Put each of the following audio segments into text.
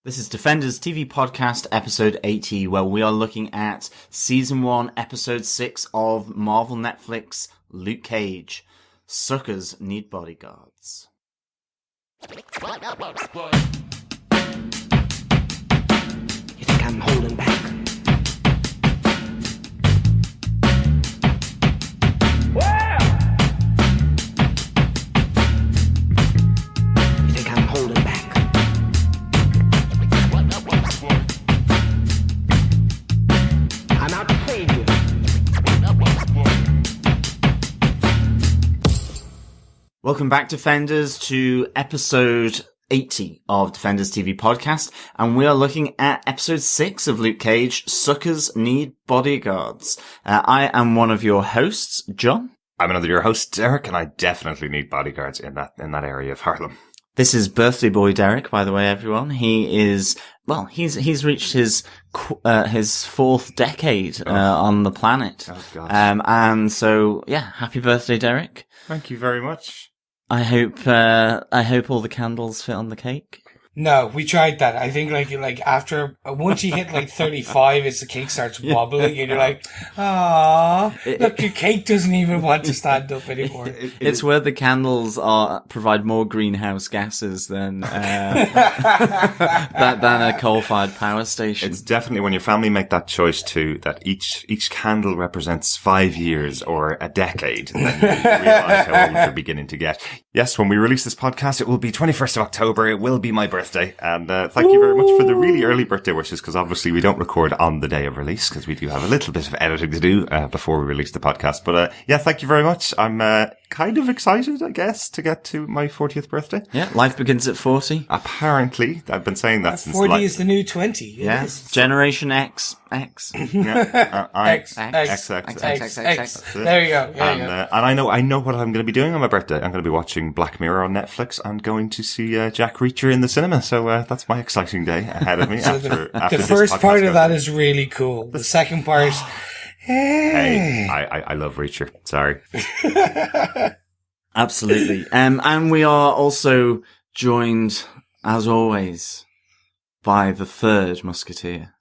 This is Defenders TV Podcast, episode 80, where we are looking at season 1, episode 6 of Marvel Netflix Luke Cage. Suckers Need Bodyguards. You think I'm holding back? You think I'm holding back? I'm out to save you. Welcome back, Defenders, to episode 80 of Defenders TV Podcast, and we are looking at episode 6 of Luke Cage, Suckers Need Bodyguards. I am one of your hosts, John. I'm another your host, Derek, and I definitely need bodyguards in that area of Harlem. This is birthday boy Derek, by the way, everyone. He is, well, he's reached his 4th decade on the planet. Oh, God. And so, yeah, happy birthday, Derek. Thank you very much. I hope all the candles fit on the cake. No, we tried that. I think like after once you hit like 35, the cake starts wobbling, and you're like, "Ah, look, your cake doesn't even want to stand up anymore." It's where the candles provide more greenhouse gases than than a coal-fired power station. It's definitely when your family make that choice too, that each candle represents 5 years or a decade, then you realise how old you're beginning to get. Yes, when we release this podcast, it will be 21st of October. It will be my birthday. And thank you very much for the really early birthday wishes, because obviously we don't record on the day of release because we do have a little bit of editing to do before we release the podcast. But yeah, thank you very much. I'm kind of excited, I guess, to get to my 40th birthday. Yeah, life begins at 40. Apparently. I've been saying that since 40 is the new 20. Yeah, Generation X. Yeah, X. There you go. And I know what I'm going to be doing on my birthday. I'm going to be watching Black Mirror on Netflix and going to see Jack Reacher in the cinema. So that's my exciting day ahead of me. So after the this first podcast part of goes that out. is really cool. The second part, Hey, I love Reacher. Sorry. Absolutely. And we are also joined, as always, by the third Musketeer.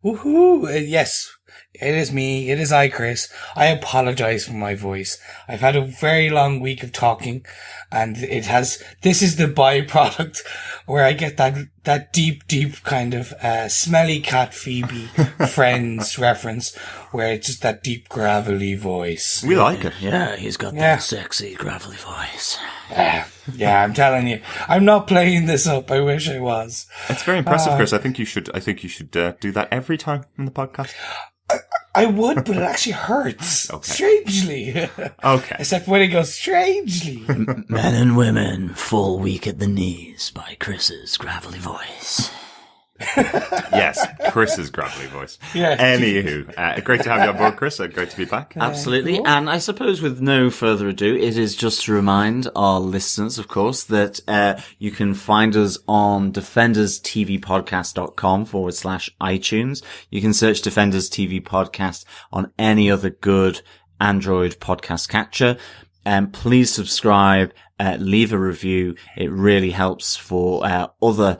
woohoo! Yes, it is me. It is I, Chris. I apologize for my voice. I've had a very long week of talking, and this is the byproduct where I get that deep kind of, smelly cat Phoebe Friends reference, where it's just that deep gravelly voice. We like it. Yeah, he's got that sexy, gravelly voice. Yeah, I'm telling you. I'm not playing this up. I wish I was. It's very impressive, Chris. I think you should do that every time in the podcast. I would, but it actually hurts. Okay. Strangely. Okay. Except when it goes strangely. Men and women fall weak at the knees by Chris's gravelly voice. Yes, Chris's gravelly voice. Yeah. Anywho, great to have you on board, Chris. Great to be back. Absolutely. Cool. And I suppose with no further ado, it is just to remind our listeners, of course, that you can find us on defenderstvpodcast.com/iTunes. You can search Defenders TV Podcast on any other good Android podcast catcher. Please subscribe, leave a review. It really helps for other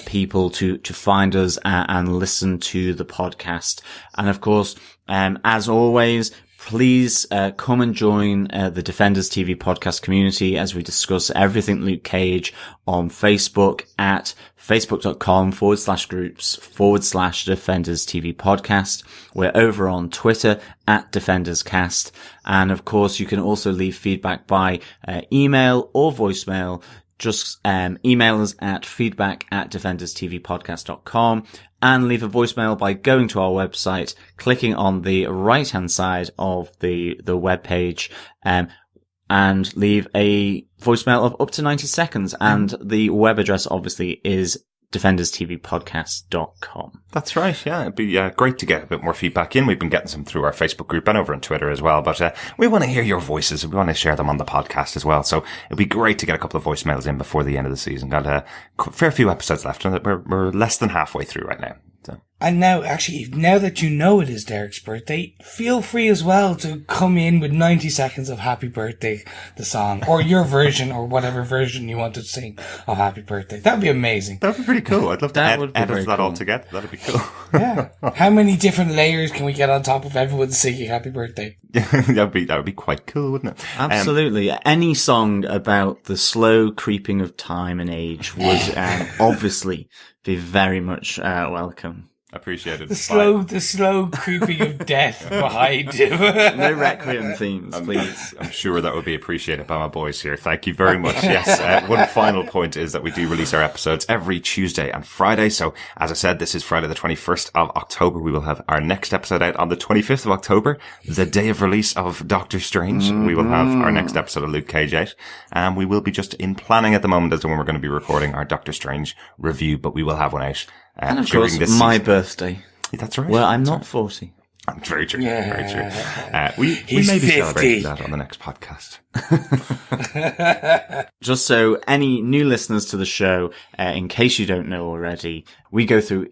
people to find us and listen to the podcast. And of course, as always, please come and join the Defenders TV Podcast community as we discuss everything Luke Cage on Facebook at facebook.com/groups/Defenders TV Podcast. We're over on Twitter at DefendersCast. And of course, you can also leave feedback by email or voicemail. Just email us at feedback@defenderstvpodcast.com and leave a voicemail by going to our website, clicking on the right-hand side of the webpage, and leave a voicemail of up to 90 seconds. And the web address obviously is defenderstvpodcast.com. That's right, yeah. It'd be great to get a bit more feedback in. We've been getting some through our Facebook group and over on Twitter as well, but we want to hear your voices. We want to share them on the podcast as well, so it'd be great to get a couple of voicemails in before the end of the season. Got a fair few episodes left, and we're less than halfway through right now. So. And now, actually, now that you know it is Derek's birthday, feel free as well to come in with 90 seconds of Happy Birthday, the song, or your version, or whatever version you want to sing of Happy Birthday. That'd be amazing. That'd be pretty cool. I'd love to That would be edit very that all cool. together. That'd be cool. Yeah. How many different layers can we get on top of everyone singing Happy Birthday? that would be quite cool, wouldn't it? Absolutely. Any song about the slow creeping of time and age would obviously be very much welcome. Appreciated. The slow creeping of death behind him. No Requiem themes, please. I'm sure that would be appreciated by my boys here. Thank you very much. Yes, one final point is that we do release our episodes every Tuesday and Friday. So, as I said, this is Friday the 21st of October. We will have our next episode out on the 25th of October, the day of release of Doctor Strange. We will have our next episode of Luke Cage out. And we will be just in planning at the moment as to when we're going to be recording our Doctor Strange review, but we will have one out. And of during course, this my season. birthday. That's right. Well, I'm not 40. Very true. Yeah. Very true. We He's may be 50. celebrating that on the next podcast. Just so any new listeners to the show, in case you don't know already, we go through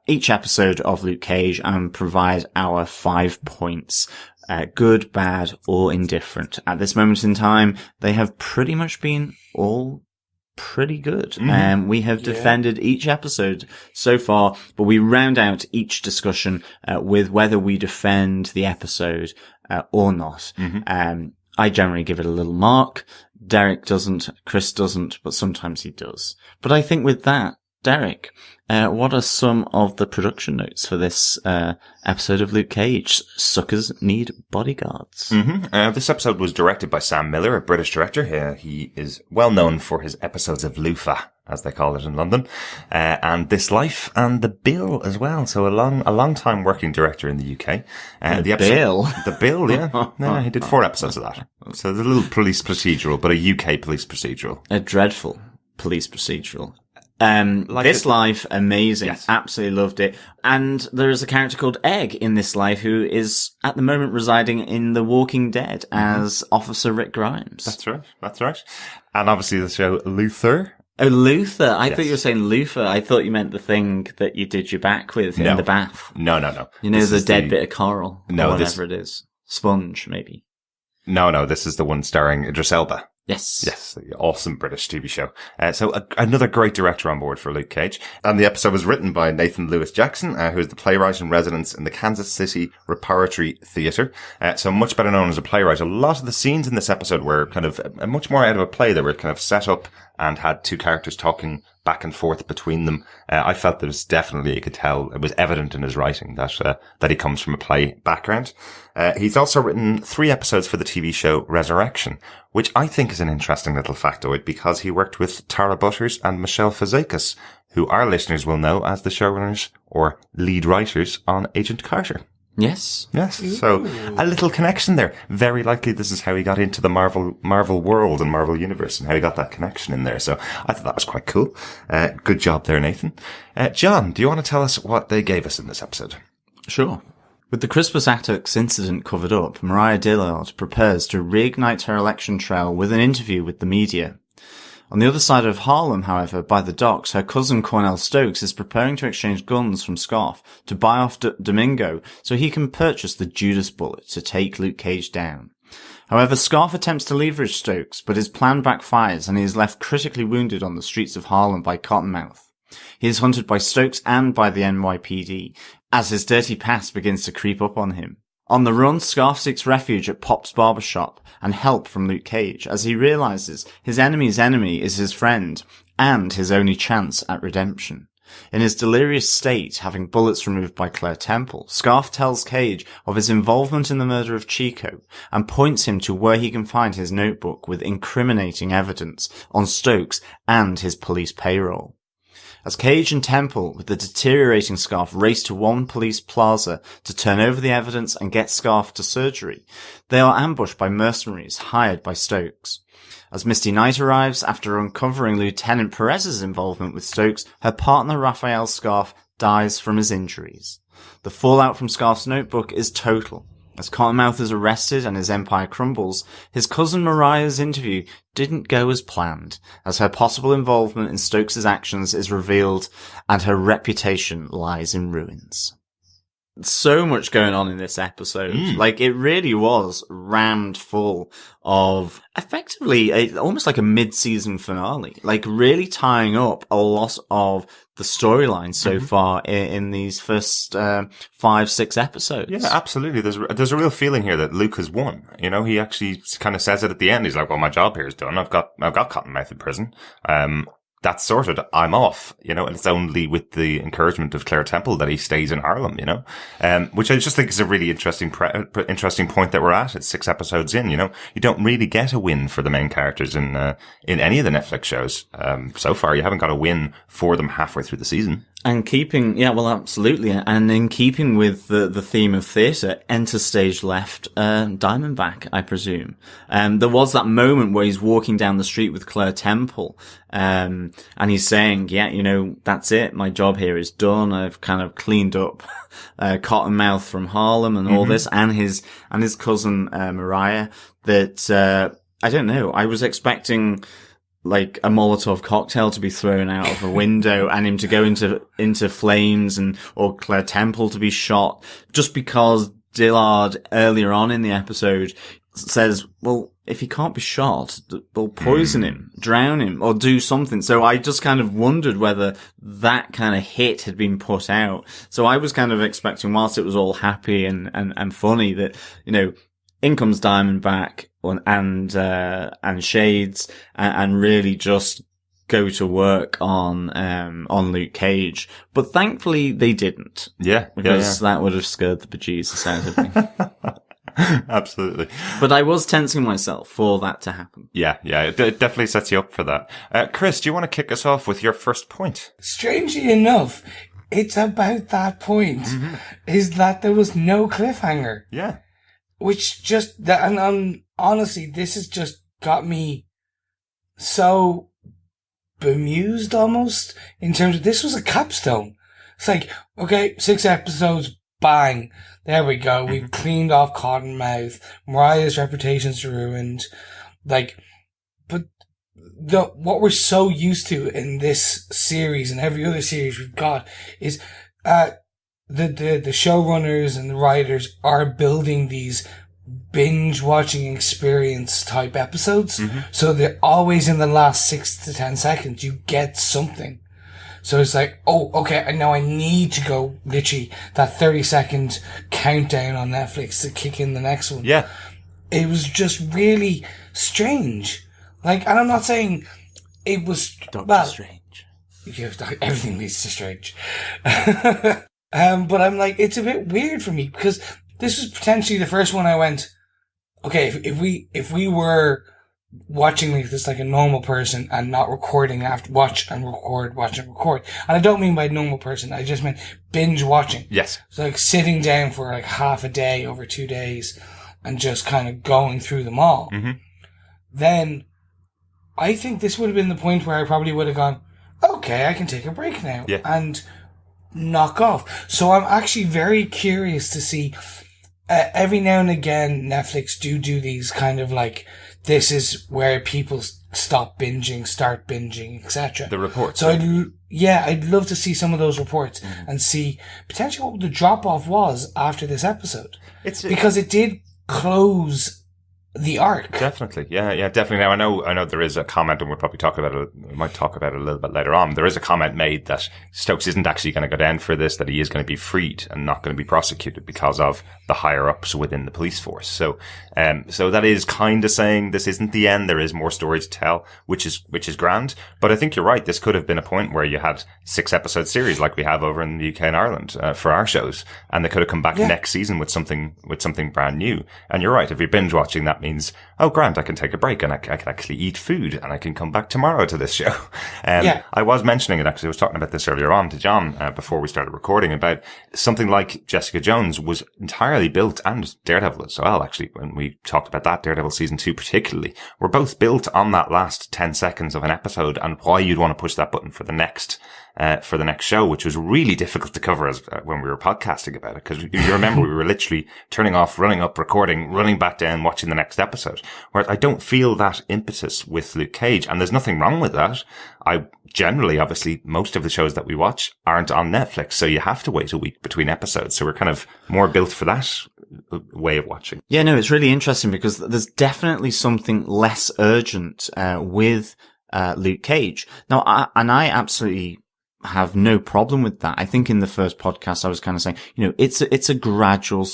each episode of Luke Cage and provide our 5 points. Good, bad, or indifferent. At this moment in time, they have pretty much been all pretty good. We have defended each episode so far, but we round out each discussion with whether we defend the episode or not. I generally give it a little mark. Derek doesn't, Chris doesn't, but sometimes he does. But I think with that, Derek, what are some of the production notes for this episode of Luke Cage? Suckers Need Bodyguards. This episode was directed by Sam Miller, a British director. He is well known for his episodes of Lufa, as they call it in London, and This Life and The Bill as well. So a long time working director in the UK. The Bill, yeah. No, he did 4 episodes of that. So there's a little police procedural, but a UK police procedural. A dreadful police procedural. This Life, amazing. Yes. Absolutely loved it. And there is a character called Egg in This Life who is at the moment residing in The Walking Dead as Officer Rick Grimes. That's right. And obviously the show Luther. Oh, Luther. I Yes. thought you were saying Luther. I thought you meant the thing that you did your back with in the bath. No. You know, This the is dead bit of coral. No, or whatever it is. Sponge, maybe. No, this is the one starring Idris Elba. Yes. Yes, the awesome British TV show. Another great director on board for Luke Cage. And the episode was written by Nathan Lewis Jackson, who is the playwright in residence in the Kansas City Repertory Theatre. So much better known as a playwright. A lot of the scenes in this episode were kind of much more out of a play. They were kind of set up and had 2 characters talking back and forth between them. I felt there was definitely, you could tell, it was evident in his writing that he comes from a play background. He's also written 3 episodes for the TV show Resurrection, which I think is an interesting little factoid because he worked with Tara Butters and Michelle Fazekas, who our listeners will know as the showrunners or lead writers on Agent Carter. Yes. Yes, so a little connection there. Very likely this is how he got into the Marvel world and Marvel universe and how he got that connection in there. So I thought that was quite cool. Good job there, Nathan. John, do you want to tell us what they gave us in this episode? Sure. With the Crispus Attucks incident covered up, Mariah Dillard prepares to reignite her election trail with an interview with the media. On the other side of Harlem, however, by the docks, her cousin Cornell Stokes is preparing to exchange guns from Scarf to buy off Domingo so he can purchase the Judas bullet to take Luke Cage down. However, Scarf attempts to leverage Stokes, but his plan backfires and he is left critically wounded on the streets of Harlem by Cottonmouth. He is hunted by Stokes and by the NYPD, as his dirty past begins to creep up on him. On the run, Scarf seeks refuge at Pop's barbershop and help from Luke Cage, as he realizes his enemy's enemy is his friend and his only chance at redemption. In his delirious state, having bullets removed by Claire Temple, Scarf tells Cage of his involvement in the murder of Chico and points him to where he can find his notebook with incriminating evidence on Stokes and his police payroll. As Cage and Temple, with the deteriorating Scarf, race to one police plaza to turn over the evidence and get Scarf to surgery, they are ambushed by mercenaries hired by Stokes. As Misty Knight arrives, after uncovering Lieutenant Perez's involvement with Stokes, her partner Raphael Scarf dies from his injuries. The fallout from Scarf's notebook is total, As Cottonmouth is arrested and his empire crumbles, his cousin Mariah's interview didn't go as planned, as her possible involvement in Stokes' actions is revealed and her reputation lies in ruins. So much going on in this episode. Like, it really was rammed full of effectively almost like a mid-season finale, like really tying up a lot of the storyline so far in these first 5-6 episodes. Yeah, absolutely. There's a real feeling here that Luke has won. You know, he actually kind of says it at the end. He's like, well, my job here is done. I've got Cottonmouth in prison. That's sorted. I'm off, you know, and it's only with the encouragement of Claire Temple that he stays in Harlem, you know, which I just think is a really interesting point that we're at. It's 6 episodes in, you know, you don't really get a win for the main characters in any of the Netflix shows. So far, you haven't got a win for them halfway through the season. And absolutely. And in keeping with the theme of theatre, enter stage left, Diamondback, I presume. There was that moment where he's walking down the street with Claire Temple, and he's saying, yeah, you know, that's it. My job here is done. I've kind of cleaned up, Cottonmouth from Harlem and all this, and his cousin, Mariah, that, I don't know. I was expecting, like, a Molotov cocktail to be thrown out of a window and him to go into flames or Claire Temple to be shot, just because Dillard earlier on in the episode says, well, if he can't be shot, they'll poison him, drown him, or do something. So I just kind of wondered whether that kind of hit had been put out. So I was kind of expecting, whilst it was all happy and funny, that, you know, in comes Diamondback and Shades and really just go to work on Luke Cage. But thankfully they didn't. Yeah. Because that would have scared the bejesus out of me. Absolutely. But I was tensing myself for that to happen. Yeah. It definitely sets you up for that. Chris, do you want to kick us off with your first point? Strangely enough, it's about that point, is that there was no cliffhanger. Yeah. Which just, and honestly, this has just got me so bemused almost, in terms of, this was a capstone. It's like, okay, 6 episodes, bang, there we go. We've cleaned off Cottonmouth. Mariah's reputation's ruined. Like, but what we're so used to in this series and every other series we've got is, the showrunners and the writers are building these binge watching experience type episodes. So they're always in the last 6 to 10 seconds. You get something. So it's like, oh, okay, and now I need to go literally that 30-second countdown on Netflix to kick in the next one. Yeah. It was just really strange. Like, and I'm not saying it was Doctor Strange. Everything leads to strange. But I'm like, it's a bit weird for me because this was potentially the first one I went, okay, if we were watching like this like a normal person and not recording after watch and record. And I don't mean by normal person, I just meant binge watching. Yes. So like sitting down for like half a day over 2 days and just kind of going through them all. Then I think this would have been the point where I probably would have gone, okay, I can take a break now. Yeah. And knock off. So I'm actually very curious to see, every now and again, Netflix do these kind of like, this is where people stop binging, start binging, etc. The reports. So I'd love to see some of those reports and see potentially what the drop off was after this episode. Because it did close the arc. Definitely. Yeah, definitely. Now, I know there is a comment, and we'll probably talk about it, we might talk about it a little bit later on. There is a comment made that Stokes isn't actually going to go down for this, that he is going to be freed and not going to be prosecuted because of the higher ups within the police force. So that is kind of saying this isn't the end. There is more story to tell, which is grand. But I think you're right. This could have been a point where you had 6 episode series like we have over in the UK and Ireland, for our shows. And they could have come back next season with something brand new. And you're right. If you're binge watching, that means, oh, grand, I can take a break and I can actually eat food and I can come back tomorrow to this show. I was mentioning it, actually. I was talking about this earlier on to John, before we started recording, about something like Jessica Jones was entirely built, and Daredevil as well, actually, when we talked about that, Daredevil season 2 particularly, were both built on that last 10 seconds of an episode and why you'd want to push that button for the next for the next show, which was really difficult to cover when we were podcasting about it. Cause you remember we were literally turning off, running up, recording, running back down, watching the next episode. Whereas I don't feel that impetus with Luke Cage, and there's nothing wrong with that. I generally, obviously, most of the shows that we watch aren't on Netflix, so you have to wait a week between episodes. So we're kind of more built for that way of watching. Yeah, no, it's really interesting because there's definitely something less urgent with Luke Cage. Now, I absolutely have no problem with that. I think in the first podcast I was kind of saying, it's a gradual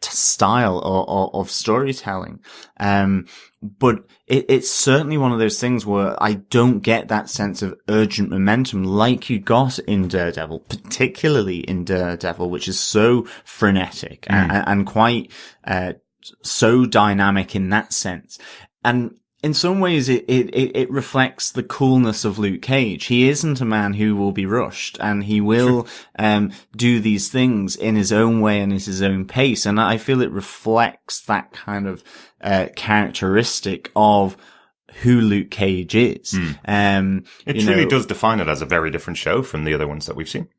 style of storytelling. But it's certainly one of those things where I don't get that sense of urgent momentum like you got in Daredevil, particularly in Daredevil, which is so frenetic and quite, so dynamic in that sense. And in some ways, it reflects the coolness of Luke Cage. He isn't a man who will be rushed, and he will, do these things in his own way and at his own pace. And I feel it reflects that kind of, characteristic of who Luke Cage is. It truly does define it as a very different show from the other ones that we've seen.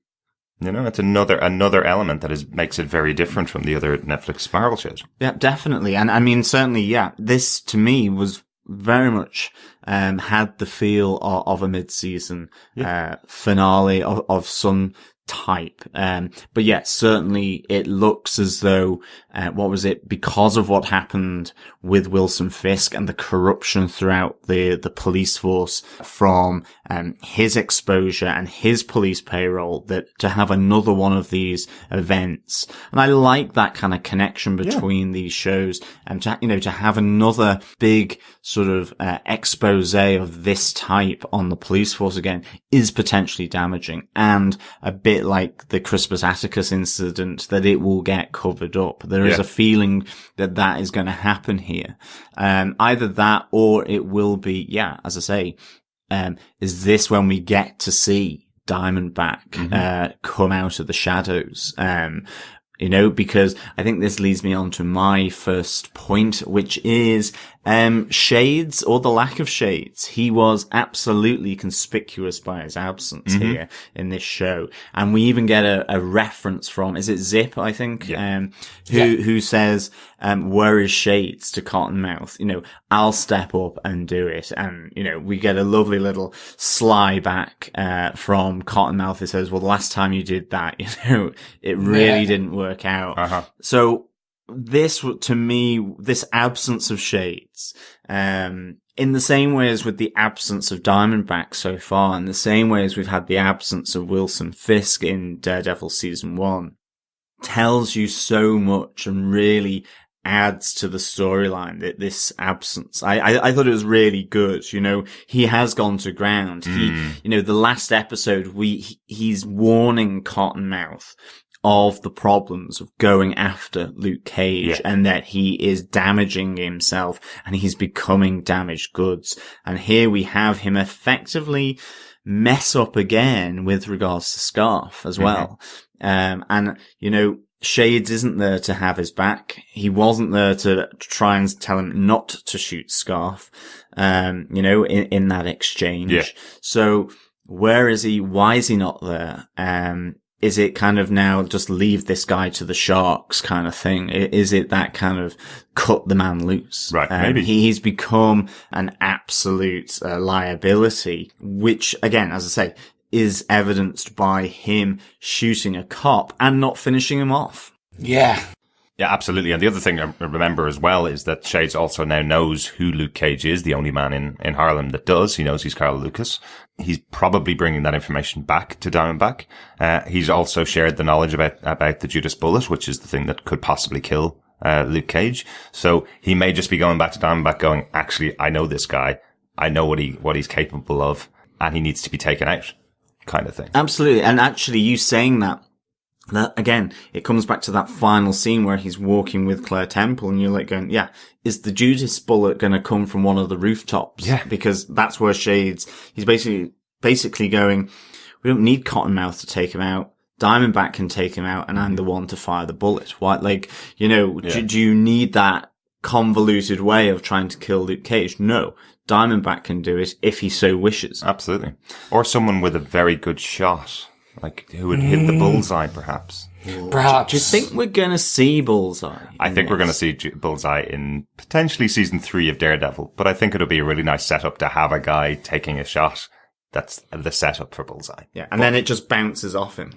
It's another element that makes it very different from the other Netflix Marvel shows. Yeah, definitely. And I mean, certainly, yeah, this to me was very much, had the feel of a mid-season, finale of some type. But yeah, certainly it looks as though, because of what happened with Wilson Fisk and the corruption throughout the police force from, his exposure and his police payroll, that to have another one of these events. And I like that kind of connection between these shows, and to have another big sort of, expose of this type on the police force again is potentially damaging, and a bit like the Crispus Attucks incident, that it will get covered up. There is a feeling that is going to happen here. Either that, or it will be, as I say, is this when we get to see Diamondback, come out of the shadows? Because I think this leads me on to my first point, which is, shades, or the lack of shades. He was absolutely conspicuous by his absence here in this show. And we even get a reference from, is it Zip, I think? Who says, where is Shades to Cottonmouth? I'll step up and do it. And, we get a lovely little sly back, from Cottonmouth. It says, well, the last time you did that, it really didn't work out. So, this, to me, this absence of Shades, in the same way as with the absence of Diamondback so far, in the same way as we've had the absence of Wilson Fisk in Daredevil season 1, tells you so much and really adds to the storyline, that this absence. I thought it was really good. He has gone to ground. The last episode, he's warning Cottonmouth of the problems of going after Luke Cage, and that he is damaging himself and he's becoming damaged goods. And here we have him effectively mess up again with regards to Scarf as well. Shades isn't there to have his back. He wasn't there to try and tell him not to shoot Scarf, in that exchange. So where is he? Why is he not there? Is it kind of now just leave this guy to the sharks kind of thing? Is it that kind of cut the man loose? Right, maybe. He's become an absolute liability, which again, as I say, is evidenced by him shooting a cop and not finishing him off. Yeah. Yeah, absolutely. And the other thing I remember as well is that Shades also now knows who Luke Cage is, the only man in Harlem that does. He knows he's Carl Lucas. He's probably bringing that information back to Diamondback. He's also shared the knowledge about the Judas bullet, which is the thing that could possibly kill Luke Cage. So he may just be going back to Diamondback going, actually, I know this guy. I know what he's capable of, and he needs to be taken out, kind of thing. Absolutely. And actually, you saying that again, it comes back to that final scene where he's walking with Claire Temple, and you're like going, yeah, is the Judas bullet going to come from one of the rooftops? Yeah. Because that's where Shades, he's basically going, we don't need Cottonmouth to take him out. Diamondback can take him out, and I'm the one to fire the bullet. Why, do you need that convoluted way of trying to kill Luke Cage? No. Diamondback can do it if he so wishes. Absolutely. Or someone with a very good shot, like who would hit the bullseye, perhaps. Perhaps. Do you think we're going to see Bullseye? I think we're going to see Bullseye in potentially season 3 of Daredevil, but I think it'll be a really nice setup to have a guy taking a shot. That's the setup for Bullseye. Yeah, and then it just bounces off him.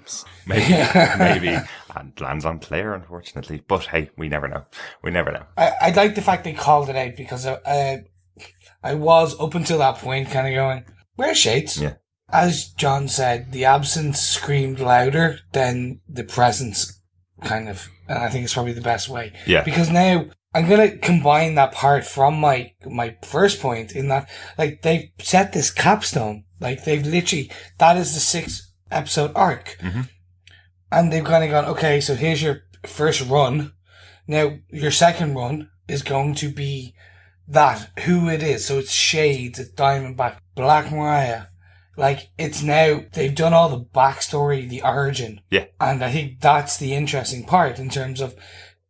Maybe, and lands on Claire, unfortunately. But hey, we never know. We never know. I like the fact they called it out because I was, up until that point, kind of going, where's Shades? Yeah. As John said, the absence screamed louder than the presence, kind of. And I think it's probably the best way. Yeah. Because now I'm going to combine that part from my first point in that, like, they've set this capstone. Like, they've literally, that is the 6-episode arc. Mm-hmm. And they've kind of gone, okay, so here's your first run. Now, your second run is going to be that, who it is. So it's Shades, it's Diamondback, Black Mariah. Like, it's now, they've done all the backstory, the origin. Yeah. And I think that's the interesting part in terms of,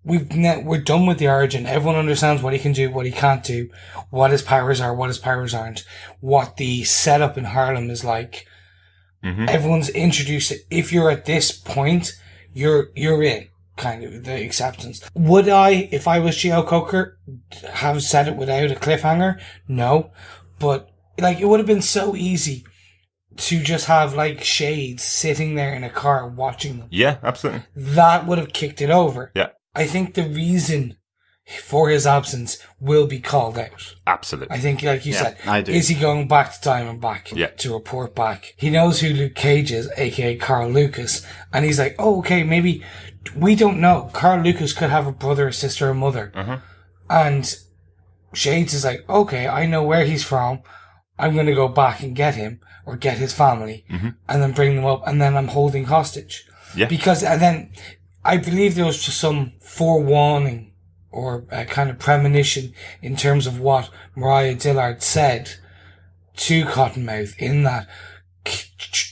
we're done with the origin. Everyone understands what he can do, what he can't do, what his powers are, what his powers aren't, what the setup in Harlem is like. Mm-hmm. Everyone's introduced it. If you're at this point, you're in, kind of, the acceptance. Would I, if I was Gio Coker, have said it without a cliffhanger? No. But, like, it would have been so easy to just have, like, Shades sitting there in a car watching them. Yeah, absolutely. That would have kicked it over. Yeah. I think the reason for his absence will be called out. Absolutely. I think, like you said, I do. is he going back to Diamondback to report back? He knows who Luke Cage is, aka Carl Lucas, and he's like, oh, okay, maybe, we don't know. Carl Lucas could have a brother, a sister, a mother. Uh-huh. And Shades is like, okay, I know where he's from. I'm going to go back and get him, or get his family, and then bring them up, and then I'm holding hostage. Yeah. Because, and then, I believe there was just some forewarning or a kind of premonition in terms of what Mariah Dillard said to Cottonmouth in that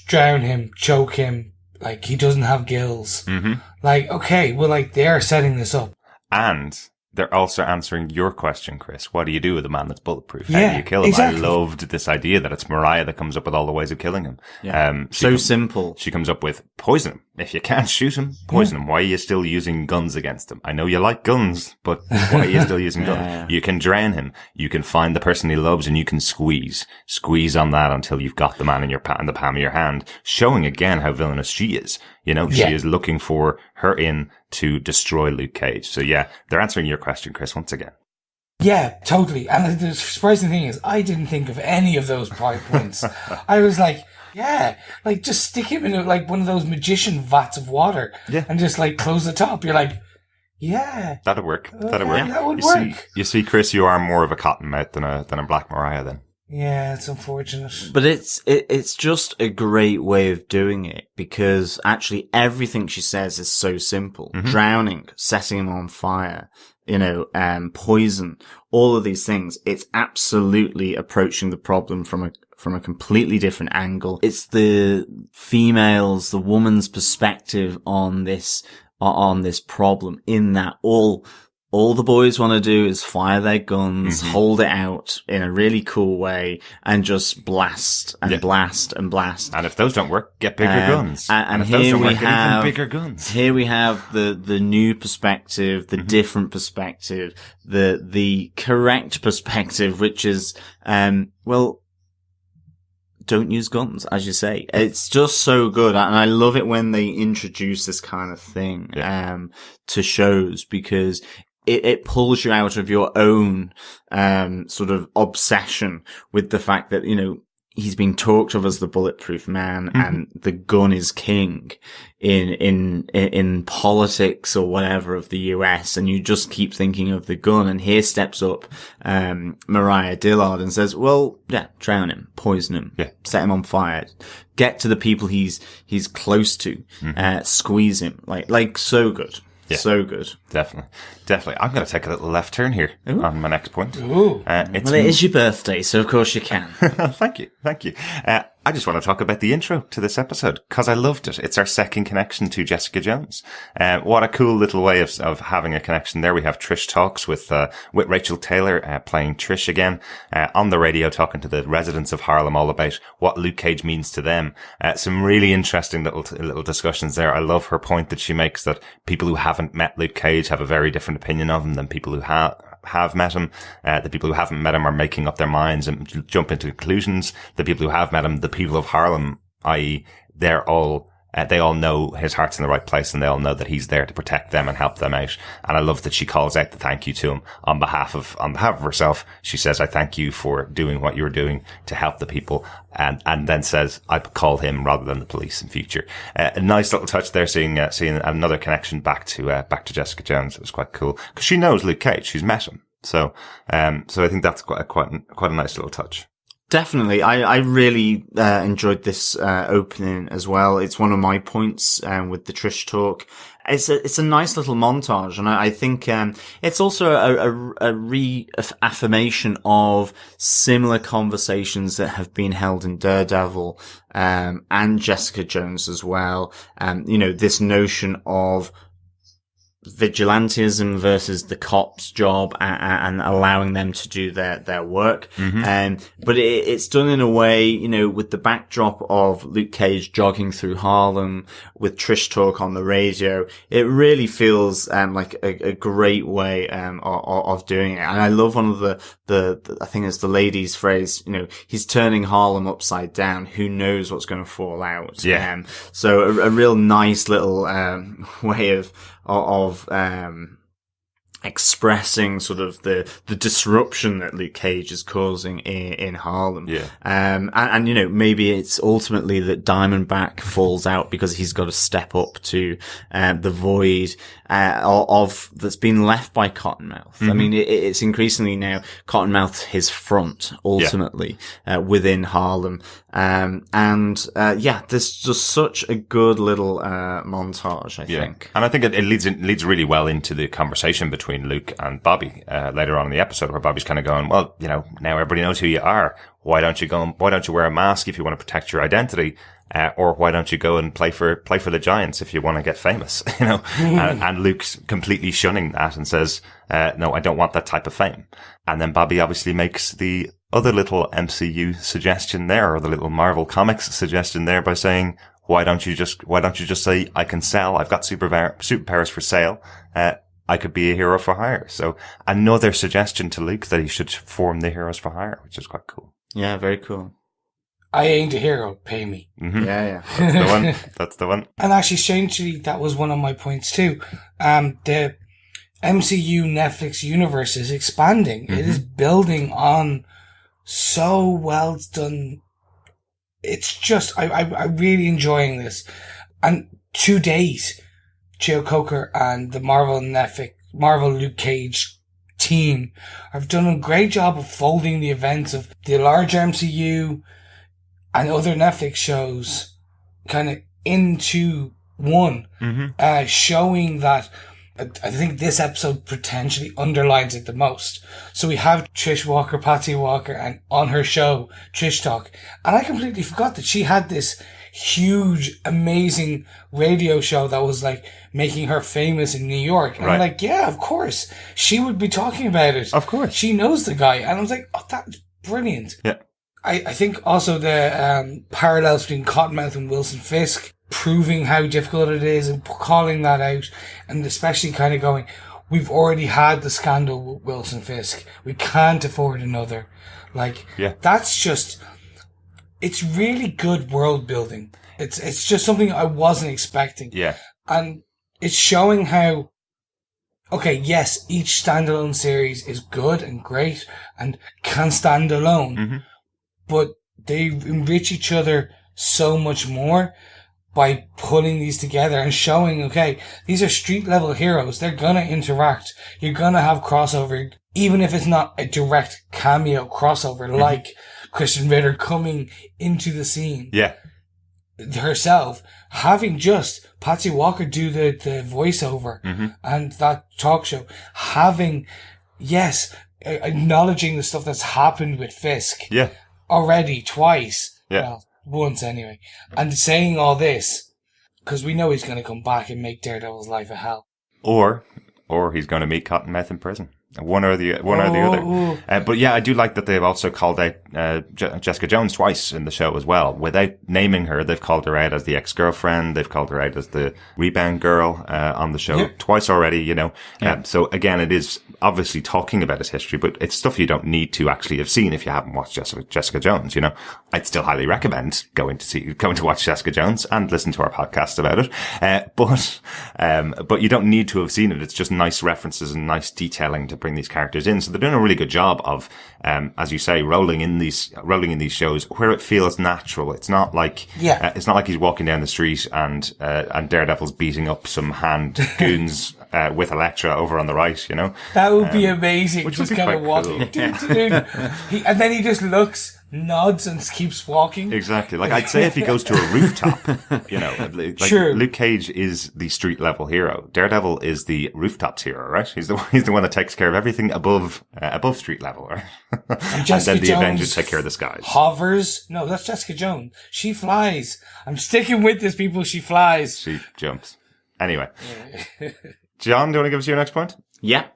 drown him, choke him, like he doesn't have gills. Mm-hmm. Like, okay, well, like they're setting this up. And they're also answering your question, Chris. What do you do with a man that's bulletproof? How Yeah, do you kill him? exactly. I loved this idea that it's Mariah that comes up with all the ways of killing him. Yeah. She Simple. She comes up with poison him. If you can't shoot him, poison him. Why are you still using guns against him? I know you like guns, but why are you still using guns? Yeah. You can drain him. You can find the person he loves and you can squeeze on that until you've got the man in in the palm of your hand, showing again how villainous she is. You know, she is looking for her in to destroy Luke Cage. So yeah, they're answering your question, Chris, once again. Yeah, totally. And the surprising thing is, I didn't think of any of those points. I was like, yeah, like just stick him in like one of those magician vats of water and just like close the top. You're like, yeah. That'd work. That'd work. That would work. You see, Chris, you are more of a Cottonmouth than a Black Mariah then. Yeah, it's unfortunate. But it's just a great way of doing it because actually everything she says is so simple. Mm-hmm. Drowning, setting him on fire, poison, all of these things. It's absolutely approaching the problem from a completely different angle. It's the woman's perspective on this problem in that all the boys want to do is fire their guns, hold it out in a really cool way, and just blast and blast and blast. And if those don't work, get bigger guns. And if those here don't we work, get have even bigger guns. Here we have the new perspective, the different perspective, the correct perspective, which is don't use guns, as you say. It's just so good. And I love it when they introduce this kind of thing, to shows because it pulls you out of your own, sort of obsession with the fact that, he's being talked of as the bulletproof man and the gun is king in politics or whatever of the US. And you just keep thinking of the gun. And here steps up, Mariah Dillard and says, well, yeah, drown him, poison him, set him on fire, get to the people he's close to, squeeze him, like so good. Yeah, so good. Definitely. I'm going to take a little left turn here on my next point. Ooh. It is your birthday, so of course you can. Thank you. I just want to talk about the intro to this episode because I loved it. It's our second connection to Jessica Jones. What a cool little way of having a connection there. We have Trish Talks with Rachel Taylor, playing Trish again, on the radio, talking to the residents of Harlem all about what Luke Cage means to them. Some really interesting little discussions there. I love her point that she makes that people who haven't met Luke Cage have a very different opinion of him than people who have met him. The people who haven't met him are making up their minds and jump into conclusions. The people who have met him, the people of Harlem, i.e. they all know his heart's in the right place and they all know that he's there to protect them and help them out. And I love that she calls out the thank you to him on behalf of herself. She says, I thank you for doing what you were doing to help the people. And then says, I call him rather than the police in future. A nice little touch there, seeing another connection back to Jessica Jones. It was quite cool because she knows Luke Cage. She's met him. So I think that's quite a nice little touch. Definitely. I really enjoyed this opening as well. It's one of my points with the Trish talk. It's a nice little montage, and I think it's also a reaffirmation of similar conversations that have been held in Daredevil and Jessica Jones as well. This notion of vigilantism versus the cop's job and allowing them to do their work. But it's done in a way, with the backdrop of Luke Cage jogging through Harlem with Trish Talk on the radio. It really feels like a great way of doing it. And I love one of the I think it's the lady's phrase, he's turning Harlem upside down. Who knows what's going to fall out? Yeah. So a real nice little way of expressing sort of the disruption that Luke Cage is causing in Harlem. Yeah. And maybe it's ultimately that Diamondback falls out because he's got to step up to the void that's been left by Cottonmouth. I mean, it's increasingly now Cottonmouth his front ultimately within Harlem. There's just such a good little montage, I think. And I think it leads really well into the conversation between Luke and Bobby later on in the episode, where Bobby's kind of going, well, now everybody knows who you are. Why don't you wear a mask if you want to protect your identity? Or why don't you go and play for the Giants if you want to get famous? And Luke's completely shunning that and says, no, I don't want that type of fame. And then Bobby obviously makes the other little MCU suggestion there, or the little Marvel Comics suggestion there, by saying, why don't you just say, I can sell, I've got superpowers for sale, I could be a hero for hire. So another suggestion to Luke that he should form the Heroes for Hire, which is quite cool. Yeah, very cool. I ain't a hero, pay me. Yeah. That's the one. And actually, strangely, that was one of my points too. The MCU Netflix universe is expanding. It is building on so well done. It's just, I'm really enjoying this. And to date, Joe Coker and the Marvel Luke Cage team have done a great job of folding the events of the larger MCU and other Netflix shows kind of into one, showing that I think this episode potentially underlines it the most. So we have Trish Walker, Patsy Walker, and on her show, Trish Talk. And I completely forgot that she had this huge, amazing radio show that was like making her famous in New York. And I'm like, yeah, of course. She would be talking about it. Of course. She knows the guy. And I was like, oh, that's brilliant. Yeah. I think also the parallels between Cottonmouth and Wilson Fisk, proving how difficult it is and calling that out, and especially kind of going, we've already had the scandal with Wilson Fisk. We can't afford another. That's just, it's really good world building. It's just something I wasn't expecting. Yeah. And it's showing how, okay, yes, each standalone series is good and great and can stand alone, but they enrich each other so much more by putting these together and showing, okay, these are street level heroes. They're gonna interact. You're gonna have crossover, even if it's not a direct cameo crossover, like Christian Ritter coming into the scene. Yeah. Herself, having just Patsy Walker do the voiceover and that talk show, having, acknowledging the stuff that's happened with Fisk. Yeah. Already twice. Yeah. Well, once anyway. And saying all this, because we know he's going to come back and make Daredevil's life a hell. Or he's going to meet Cottonmouth in prison. One or the other. But yeah, I do like that they've also called out Jessica Jones twice in the show as well. Without naming her, they've called her out as the ex-girlfriend. They've called her out as the rebound girl on the show twice already, you know. So again, it is obviously talking about his history, but it's stuff you don't need to actually have seen if you haven't watched Jessica Jones, you know. I'd still highly recommend going to watch Jessica Jones and listen to our podcast about it. But you don't need to have seen it. It's just nice references and nice detailing to bring these characters in. So they're doing a really good job of, as you say, rolling in these shows where it feels natural. It's not like, it's not like he's walking down the street and Daredevil's beating up some hand goons, with Elektra over on the right, you know? That would be amazing. Which just would be kind of quite walking. cool. And then he just looks, nods, and keeps walking. Exactly. Like, I'd say if he goes to a rooftop, you know, like True. Luke Cage is the street level hero. Daredevil is the rooftops hero, right? He's the one that takes care of everything above street level, right? And then the Avengers take care of the skies. Hovers. No, that's Jessica Jones. She flies. I'm sticking with this, people. She flies. She jumps. Anyway. John, do you want to give us your next point? Yeah.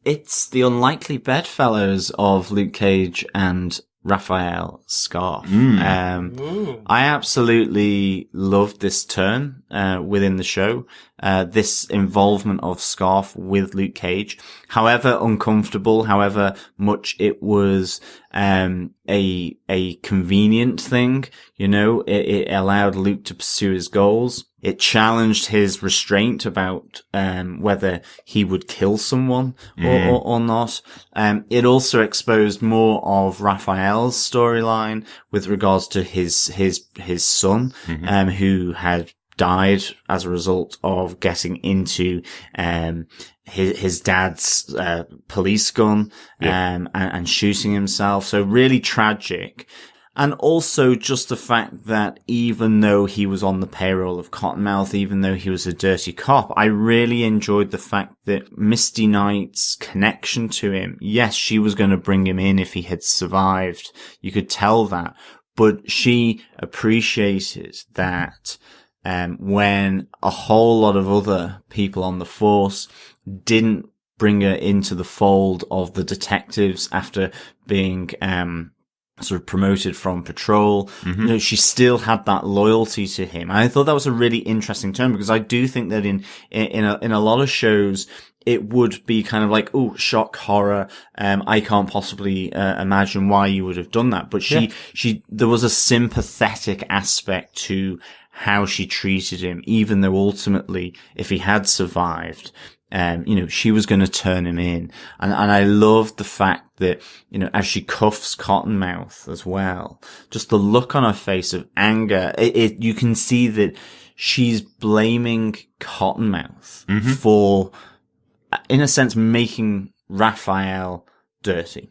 It's the unlikely bedfellows of Luke Cage and Raphael Scarf. I absolutely loved this turn within the show. This involvement of Scarf with Luke Cage, however uncomfortable, however much it was a convenient thing, you know, it allowed Luke to pursue his goals. It challenged his restraint about whether he would kill someone or not. It also exposed more of Raphael's storyline with regards to his son, who had died as a result of getting into his dad's police gun and shooting himself. So really tragic. And also just the fact that even though he was on the payroll of Cottonmouth, even though he was a dirty cop, I really enjoyed the fact that Misty Knight's connection to him, yes, she was going to bring him in if he had survived. You could tell that. But she appreciated that when a whole lot of other people on the force didn't bring her into the fold of the detectives after being sort of promoted from patrol. You know, she still had that loyalty to him. And I thought that was a really interesting turn, because I do think that in a lot of shows, it would be kind of like, oh, shock horror. I can't possibly imagine why you would have done that. But there was a sympathetic aspect to how she treated him, even though ultimately, if he had survived, you know, she was going to turn him in. And I loved the fact that, you know, as she cuffs Cottonmouth as well, just the look on her face of anger, you can see that she's blaming Cottonmouth for, in a sense, making Raphael dirty.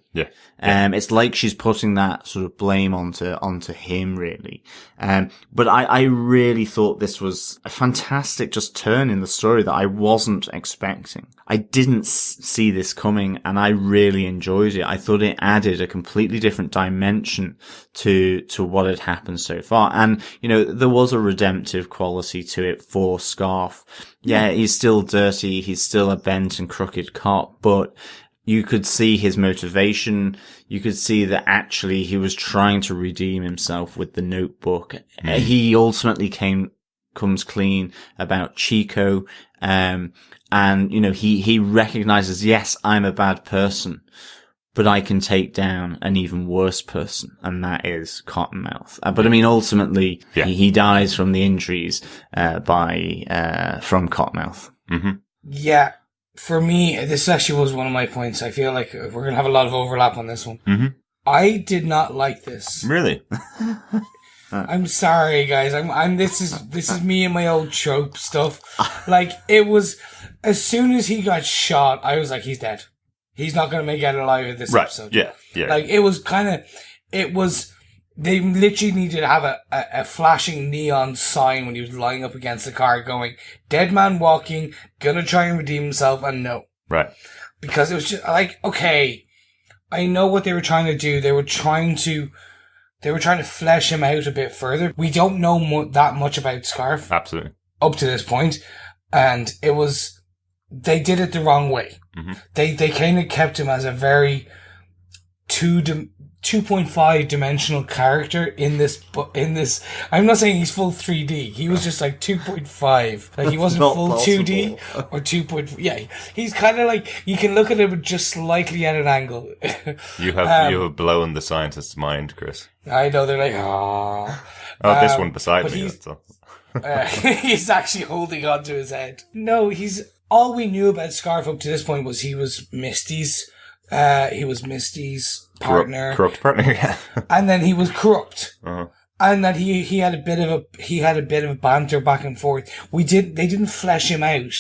It's like she's putting that sort of blame onto him, really. But I really thought this was a fantastic just turn in the story that I wasn't expecting. I didn't see this coming, and I really enjoyed it. I thought it added a completely different dimension to what had happened so far. And, you know, there was a redemptive quality to it for Scarf. Yeah, he's still dirty. He's still a bent and crooked cop, but you could see his motivation. You could see that actually he was trying to redeem himself with the notebook. He ultimately comes clean about Chico. And, you know, he recognizes, yes, I'm a bad person, but I can take down an even worse person. And that is Cottonmouth. But I mean, ultimately, he dies from the injuries, from Cottonmouth. Yeah. For me, this actually was one of my points. I feel like we're going to have a lot of overlap on this one. I did not like this. Really? I'm sorry, guys. This is me and my old trope stuff. Like, it was, as soon as he got shot, I was like, he's dead. He's not going to make it alive in this episode. Yeah. Like, they literally needed to have a flashing neon sign when he was lying up against the car going, dead man walking, gonna try and redeem himself, and no. Right. Because it was just like, okay, I know what they were trying to do. They were trying to they were trying to flesh him out a bit further. We don't know that much about Scarf Absolutely. up to this point, and they did it the wrong way. Mm-hmm. They kind of kept him as a very 2.5 dimensional character in this. I'm not saying he's full 3D. He was just like 2.5. Like he wasn't not full possible. 2D or 2. Yeah, he's kind of like, you can look at him just slightly at an angle. You have blown the scientist's mind, Chris. I know, they're like, oh. Oh, this one beside but me. he's- That's all. He's actually holding onto his head. No, all we knew about Scarf up to this point was he was Misty's partner. Corrupt partner, yeah. And then he was corrupt. Uh-huh. And that he had a bit of banter back and forth. They didn't flesh him out.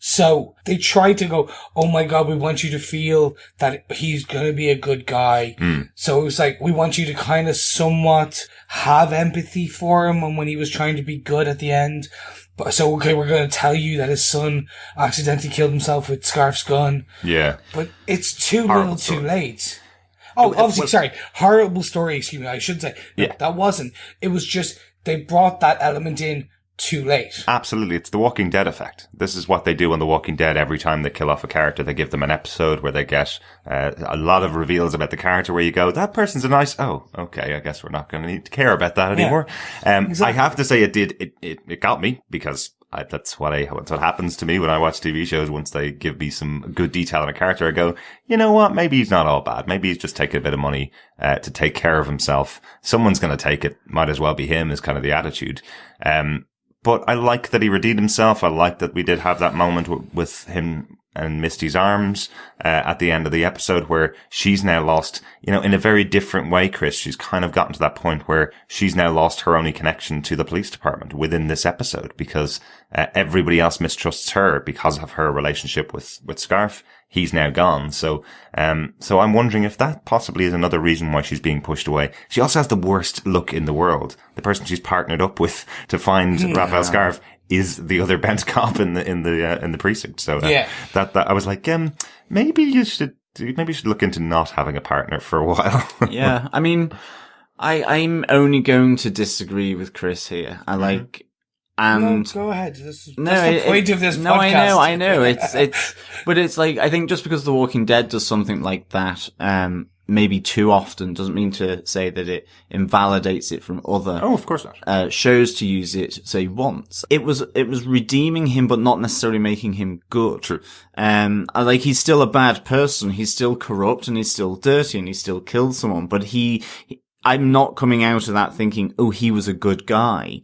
So they tried to go, oh my God, we want you to feel that he's going to be a good guy. So it was like, we want you to kind of somewhat have empathy for him and when he was trying to be good at the end. But so, okay, we're going to tell you that his son accidentally killed himself with Scarf's gun. Yeah. But it's too Horrible little too story. late. Oh, obviously, sorry. Horrible story, excuse me. I should say. No, Yeah. that wasn't. It was just, they brought that element in too late. Absolutely. It's the Walking Dead effect. This is what they do on The Walking Dead. Every time they kill off a character, they give them an episode where they get a lot of reveals about the character where you go, that person's a nice, oh, okay, I guess we're not going to need to care about that anymore. I have to say it got me because that's what happens to me when I watch TV shows. Once they give me some good detail on a character, I go, you know what? Maybe he's not all bad. Maybe he's just taking a bit of money, to take care of himself. Someone's going to take it. Might as well be him is kind of the attitude. But I like that he redeemed himself. I like that we did have that moment with him and Misty's arms at the end of the episode where she's now lost, in a very different way, Chris. She's kind of gotten to that point where she's now lost her only connection to the police department within this episode because everybody else mistrusts her because of her relationship with Scarf. He's now gone. So I'm wondering if that possibly is another reason why she's being pushed away. She also has the worst look in the world. The person she's partnered up with to find Raphael Scarf is the other bent cop in the precinct. So that I was like, maybe you should look into not having a partner for a while. Yeah, I mean, I'm only going to disagree with Chris here. No, go ahead. That's the point of this no, podcast. I know. But it's like, I think just because The Walking Dead does something like that, maybe too often doesn't mean to say that it invalidates it from other Oh, of course not. Shows to use it, say, once. It was redeeming him, but not necessarily making him good. True. He's still a bad person. He's still corrupt and he's still dirty and he still killed someone, but I'm not coming out of that thinking, oh, he was a good guy.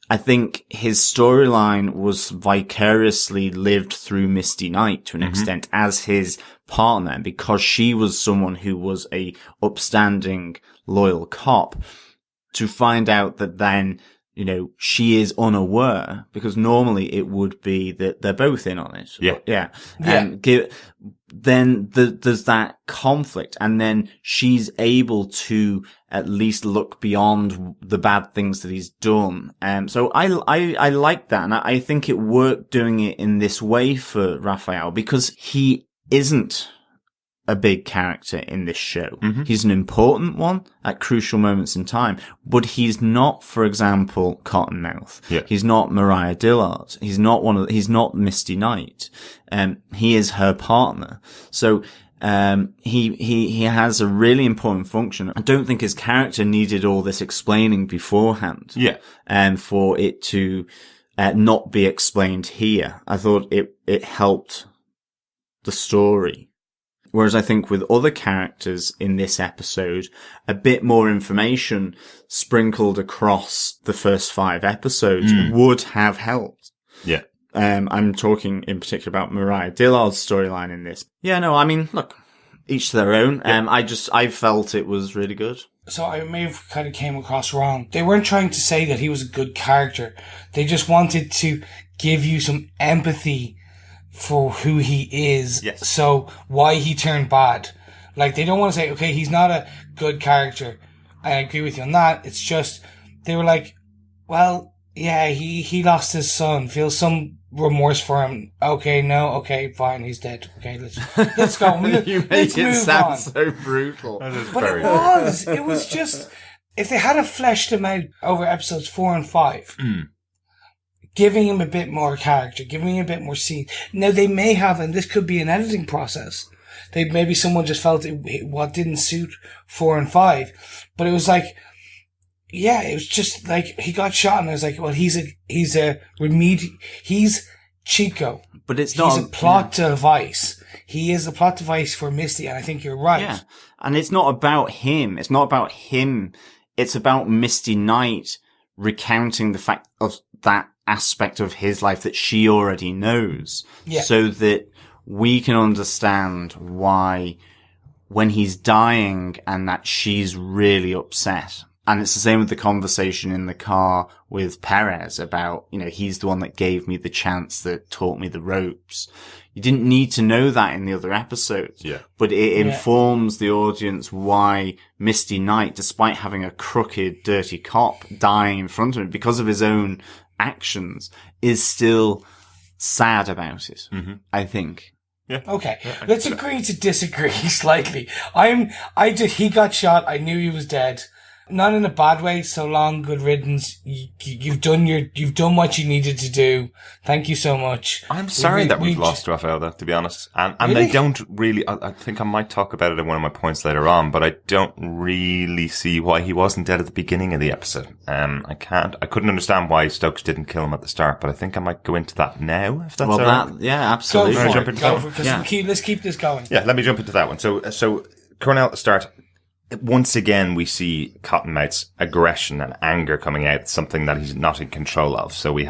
I think his storyline was vicariously lived through Misty Knight to an extent as his partner. And because she was someone who was a upstanding, loyal cop, to find out that then, she is unaware, because normally it would be that they're both in on it. Yeah. Yeah. Then there's that conflict, and then she's able to at least look beyond the bad things that he's done. So I like that, and I think it worked doing it in this way for Raphael, because he isn't a big character in this show. He's an important one at crucial moments in time, but he's not, for example, Cottonmouth. Yeah. He's not Mariah Dillard. He's not Misty Knight. He is her partner. So, he has a really important function. I don't think his character needed all this explaining beforehand. Yeah. For it to, not be explained here. I thought it helped the story. Whereas I think with other characters in this episode, a bit more information sprinkled across the first 5 episodes would have helped. Yeah. I'm talking in particular about Mariah Dillard's storyline in this. Yeah, no, I mean, look, each to their own. I felt it was really good. So I may have kind of came across wrong. They weren't trying to say that he was a good character. They just wanted to give you some empathy for who he is. Yes. So why he turned bad. Like, they don't want to say, okay, he's not a good character. I agree with you on that. It's just, they were like, well, yeah, he lost his son, feels some remorse for him. Okay, no, okay, fine, he's dead. Okay, let's go. You make Let's it move sound on. so brutal. That is But very it was just, if they had fleshed him out over episodes 4 and 5, giving him a bit more character, giving him a bit more scene. Now they may have, and this could be an editing process, maybe someone just felt what didn't suit 4 and 5, but it was like, yeah, it was just like, he got shot and I was like, well, he's Chico. But it's not He's a plot device. He is a plot device for Misty, and I think you're right. Yeah. And it's not about him. It's not about him. It's about Misty Knight recounting the fact of that aspect of his life that she already knows. Yeah. So that we can understand why when he's dying and that she's really upset. And it's the same with the conversation in the car with Perez about, he's the one that gave me the chance, that taught me the ropes. You didn't need to know that in the other episodes. Yeah. But it informs the audience why Misty Knight, despite having a crooked, dirty cop dying in front of him because of his own actions, is still sad about it, I think. Yeah. Okay, let's agree to disagree slightly. He got shot. I knew he was dead. Not in a bad way. So long, good riddance. You've done what you needed to do. Thank you so much. I'm sorry that we've lost Raphael, though, to be honest. And Really? they don't really, I think I might talk about it in one of my points later on, but I don't really see why he wasn't dead at the beginning of the episode. I couldn't understand why Stokes didn't kill him at the start, but I think I might go into that now, if that's all right. Yeah, absolutely. Go for jump it. into Go that for one. it. Yeah. Let's keep this going. Yeah, let me jump into that one. So Cornell at the start, once again, we see Cottonmouth's aggression and anger coming out, something that he's not in control of. So we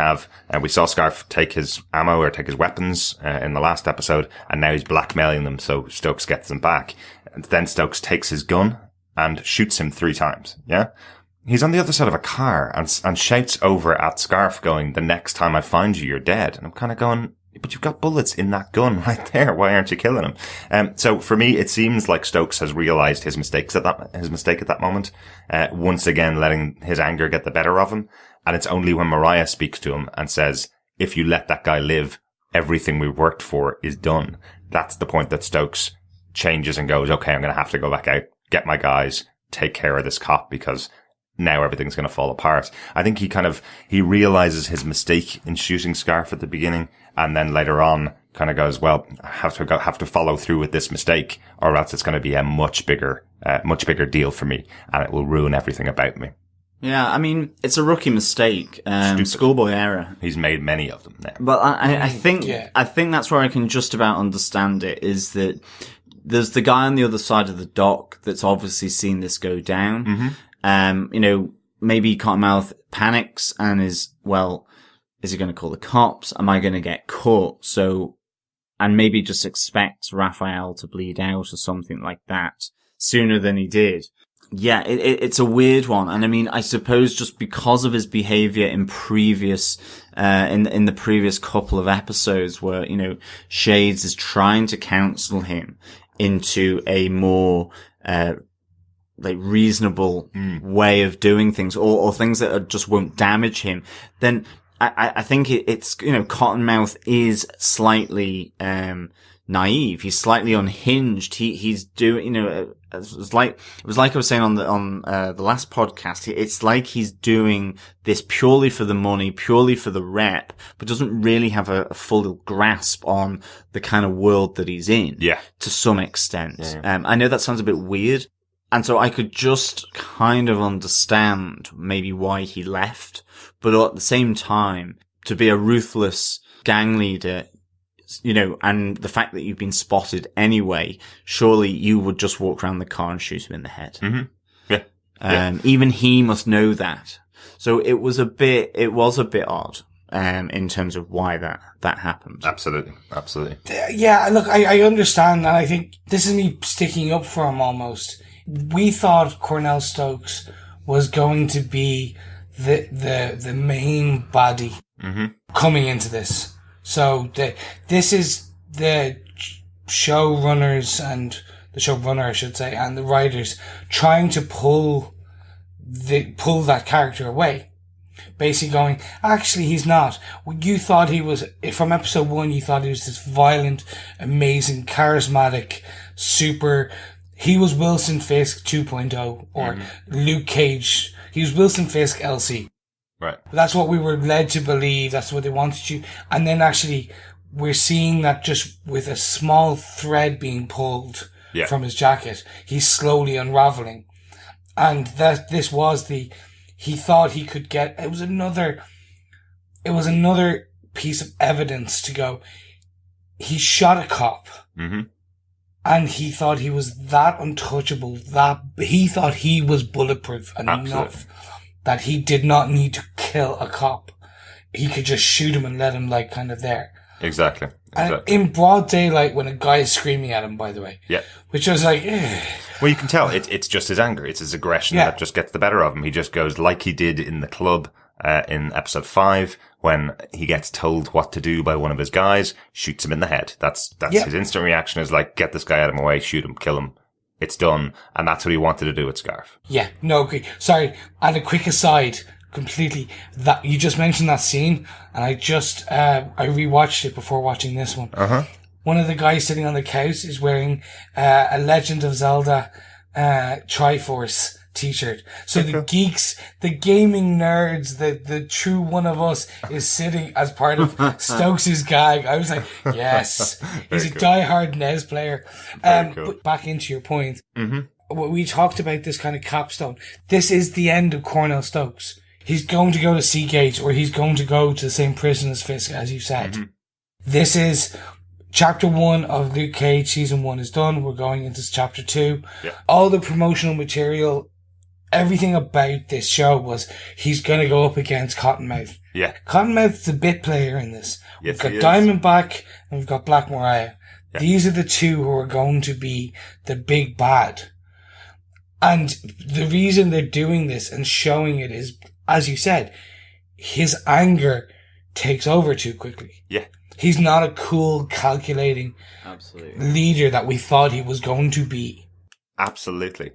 saw Scarf take his ammo or take his weapons in the last episode, and now he's blackmailing them, so Stokes gets them back. And then Stokes takes his gun and shoots him 3 times. Yeah? He's on the other side of a car and shouts over at Scarf going, "The next time I find you, you're dead." And I'm kind of going, but you've got bullets in that gun right there. Why aren't you killing him? So for me, it seems like Stokes has realized his mistake at that moment. Once again, letting his anger get the better of him. And it's only when Mariah speaks to him and says, "If you let that guy live, everything we've worked for is done." That's the point that Stokes changes and goes, okay, I'm going to have to go back out, get my guys, take care of this cop, because now everything's going to fall apart. I think he realizes his mistake in shooting Scarf at the beginning, and then later on kind of goes, well, I have to follow through with this mistake, or else it's going to be a much bigger deal for me, and it will ruin everything about me. Yeah, I mean, it's a rookie mistake, schoolboy error. He's made many of them now. But I think that's where I can just about understand it, is that there's the guy on the other side of the dock that's obviously seen this go down. Maybe Cottonmouth panics and is he going to call the cops? Am I going to get caught? So, and maybe just expects Raphael to bleed out or something like that sooner than he did. Yeah, it's a weird one. And I mean, I suppose just because of his behavior in previous, in the previous couple of episodes where, Shades is trying to counsel him into a more, reasonable way of doing things, or things that just won't damage him, then I think it's, Cottonmouth is slightly, naive. He's slightly unhinged. He's doing, it was like I was saying on the last podcast, it's like he's doing this purely for the money, purely for the rep, but doesn't really have a full grasp on the kind of world that he's in. Yeah. To some extent. Yeah. I know that sounds a bit weird. And so I could just kind of understand maybe why he left. But at the same time, to be a ruthless gang leader, and the fact that you've been spotted anyway, surely you would just walk around the car and shoot him in the head. Mm-hmm. Yeah. Even he must know that. So it was a bit odd, in terms of why that happened. Absolutely. Yeah, look, I understand, and I think this is me sticking up for him almost. We thought Cornell Stokes was going to be the main body coming into this. So this is the showrunners and the showrunner, I should say, and the writers trying to pull that character away. basically going, actually, he's not. You thought he was, from episode 1, you thought he was this violent, amazing, charismatic, he was Wilson Fisk 2.0, or Luke Cage. He was Wilson Fisk LC. Right. That's what we were led to believe. That's what they wanted you. And then actually, we're seeing that just with a small thread being pulled from his jacket, he's slowly unraveling. And this was he thought he could get, it was another piece of evidence to go, he shot a cop. Mm-hmm. And he thought he was that untouchable, that he thought he was bulletproof enough that he did not need to kill a cop. He could just shoot him and let him kind of there. Exactly. And in broad daylight when a guy is screaming at him, by the way. Yeah. Which was like, Well, you can tell it's just his anger. It's his aggression that just gets the better of him. He just goes like he did in the club, in episode 5, when he gets told what to do by one of his guys, shoots him in the head. That's his instant reaction is like, get this guy out of my way, shoot him, kill him. It's done. And that's what he wanted to do with Scarf. Yeah, no, okay. Sorry. And a quick aside, completely, that you just mentioned that scene, and I just, I rewatched it before watching this one. Uh-huh. One of the guys sitting on the couch is wearing, a Legend of Zelda, Triforce t-shirt. So the geeks, the gaming nerds, the true one of us is sitting as part of Stokes' gag. I was like, yes, he's a diehard NES player. Cool. But back into your point. Mm-hmm. We talked about this kind of capstone. This is the end of Cornell Stokes. He's going to go to Seagate, or he's going to go to the same prison as Fisk, as you said. Mm-hmm. This is Chapter 1 of Luke Cage. Season 1 is done. We're going into Chapter 2. Yeah. All the promotional material, everything about this show was he's going to go up against Cottonmouth. Yeah. Cottonmouth's a bit player in this. Yes, we've got Diamondback and we've got Black Mariah. Yeah. These are the two who are going to be the big bad. And the reason they're doing this and showing it is, as you said, his anger takes over too quickly. Yeah. He's not a cool, calculating leader that we thought he was going to be. Absolutely.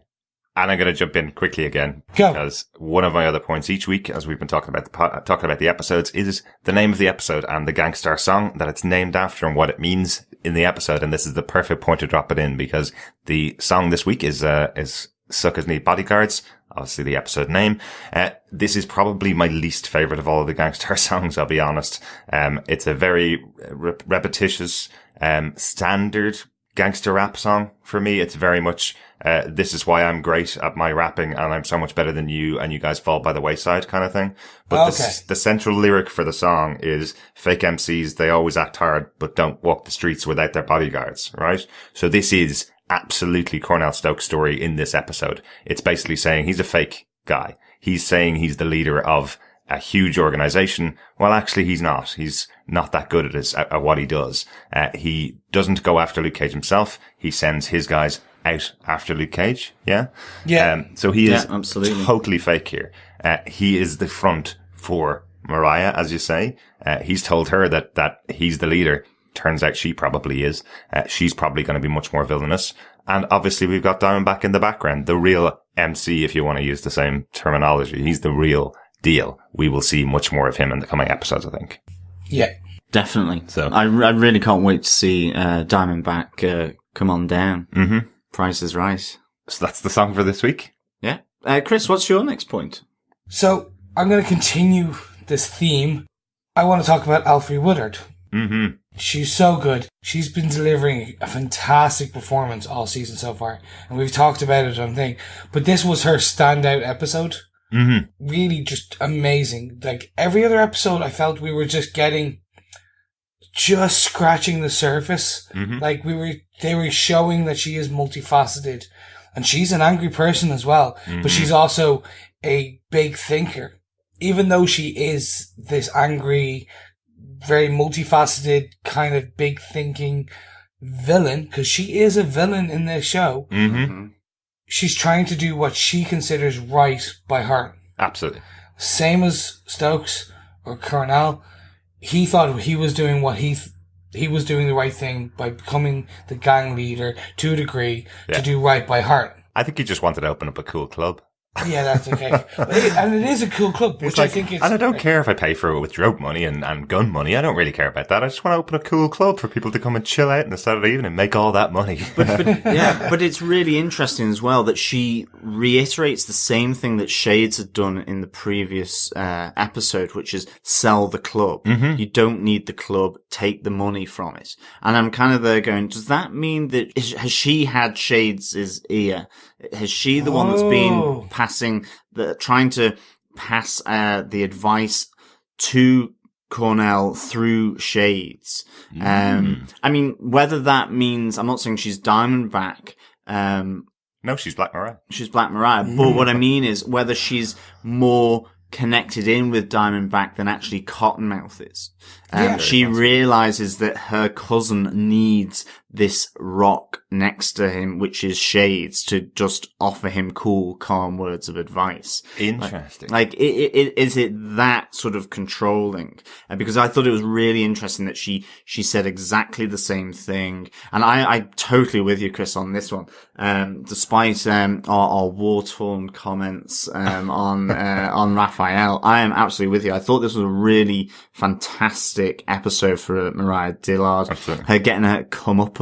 And I'm going to jump in quickly again. Go. Because one of my other points each week, as we've been talking about the episodes, is the name of the episode and the Gangstar song that it's named after and what it means in the episode. And this is the perfect point to drop it in, because the song this week is Suckas Need Bodyguards. Obviously the episode name. This is probably my least favorite of all of the Gangstar songs, I'll be honest. It's a very repetitious, standard gangster rap song for me. It's very much, this is why I'm great at my rapping and I'm so much better than you and you guys fall by the wayside kind of thing. But the central lyric for the song is fake MCs, they always act hard, but don't walk the streets without their bodyguards, right? So this is absolutely Cornell Stokes' story in this episode. It's basically saying he's a fake guy. He's saying he's the leader of a huge organization. Well, actually, he's not. He's not that good at what he does. He doesn't go after Luke Cage himself. He sends his guys out after Luke Cage. Yeah. Yeah. So he is absolutely totally fake here. He is the front for Mariah, as you say. He's told her that he's the leader. Turns out she probably is. She's probably going to be much more villainous. And obviously we've got Diamondback in the background, the real MC, if you want to use the same terminology. He's the real deal. We will see much more of him in the coming episodes, I think. Yeah. Definitely. So I really can't wait to see Diamondback come on down. Mm-hmm. Price is Right. So that's the song for this week. Yeah. Chris, what's your next point? So I'm going to continue this theme. I want to talk about Alfre Woodard. Mm-hmm. She's so good. She's been delivering a fantastic performance all season so far. And we've talked about it on thing. But this was her standout episode. Mm-hmm. Really just amazing. Like every other episode, I felt we were just scratching the surface. Mm-hmm. Like they were showing that she is multifaceted. And she's an angry person as well. Mm-hmm. But she's also a big thinker. Even though she is this angry, very multifaceted, kind of big thinking villain, because she is a villain in this show. Mm-hmm. She's trying to do what she considers right by her. Absolutely. Same as Stokes or Cornell. He thought he was doing what he was doing the right thing by becoming the gang leader to a degree to do right by her. I think he just wanted to open up a cool club. Yeah, that's okay. And it is a cool club, which I think is... And I don't care if I pay for it with drug money and gun money. I don't really care about that. I just want to open a cool club for people to come and chill out on a Saturday evening and make all that money. But it's really interesting as well that she reiterates the same thing that Shades had done in the previous episode, which is sell the club. Mm-hmm. You don't need the club, take the money from it. And I'm kind of there going, does that mean that has she had Shades' ear? Has she the one that's been trying to pass the advice to Cornell through Shades? I mean, whether that means, I'm not saying she's Diamondback. No, she's Black Mariah. She's Black Mariah. But what I mean is whether she's more connected in with Diamondback than actually Cottonmouth is. She realizes that her cousin needs this rock next to him, which is Shades, to just offer him cool, calm words of advice. Interesting. Is it that sort of controlling? Because I thought it was really interesting that she said exactly the same thing. And I totally with you, Chris, on this one. Despite, our war-torn comments, on Raphael, I am absolutely with you. I thought this was a really fantastic episode for Mariah Dillard. Absolutely. Her getting her comeuppance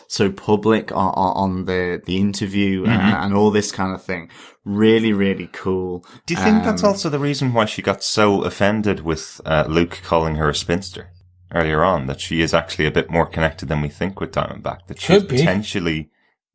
so public on the interview and all this kind of thing. Really, really cool. Do you think that's also the reason why she got so offended with Luke calling her a spinster earlier on? That she is actually a bit more connected than we think with Diamondback. That she's potentially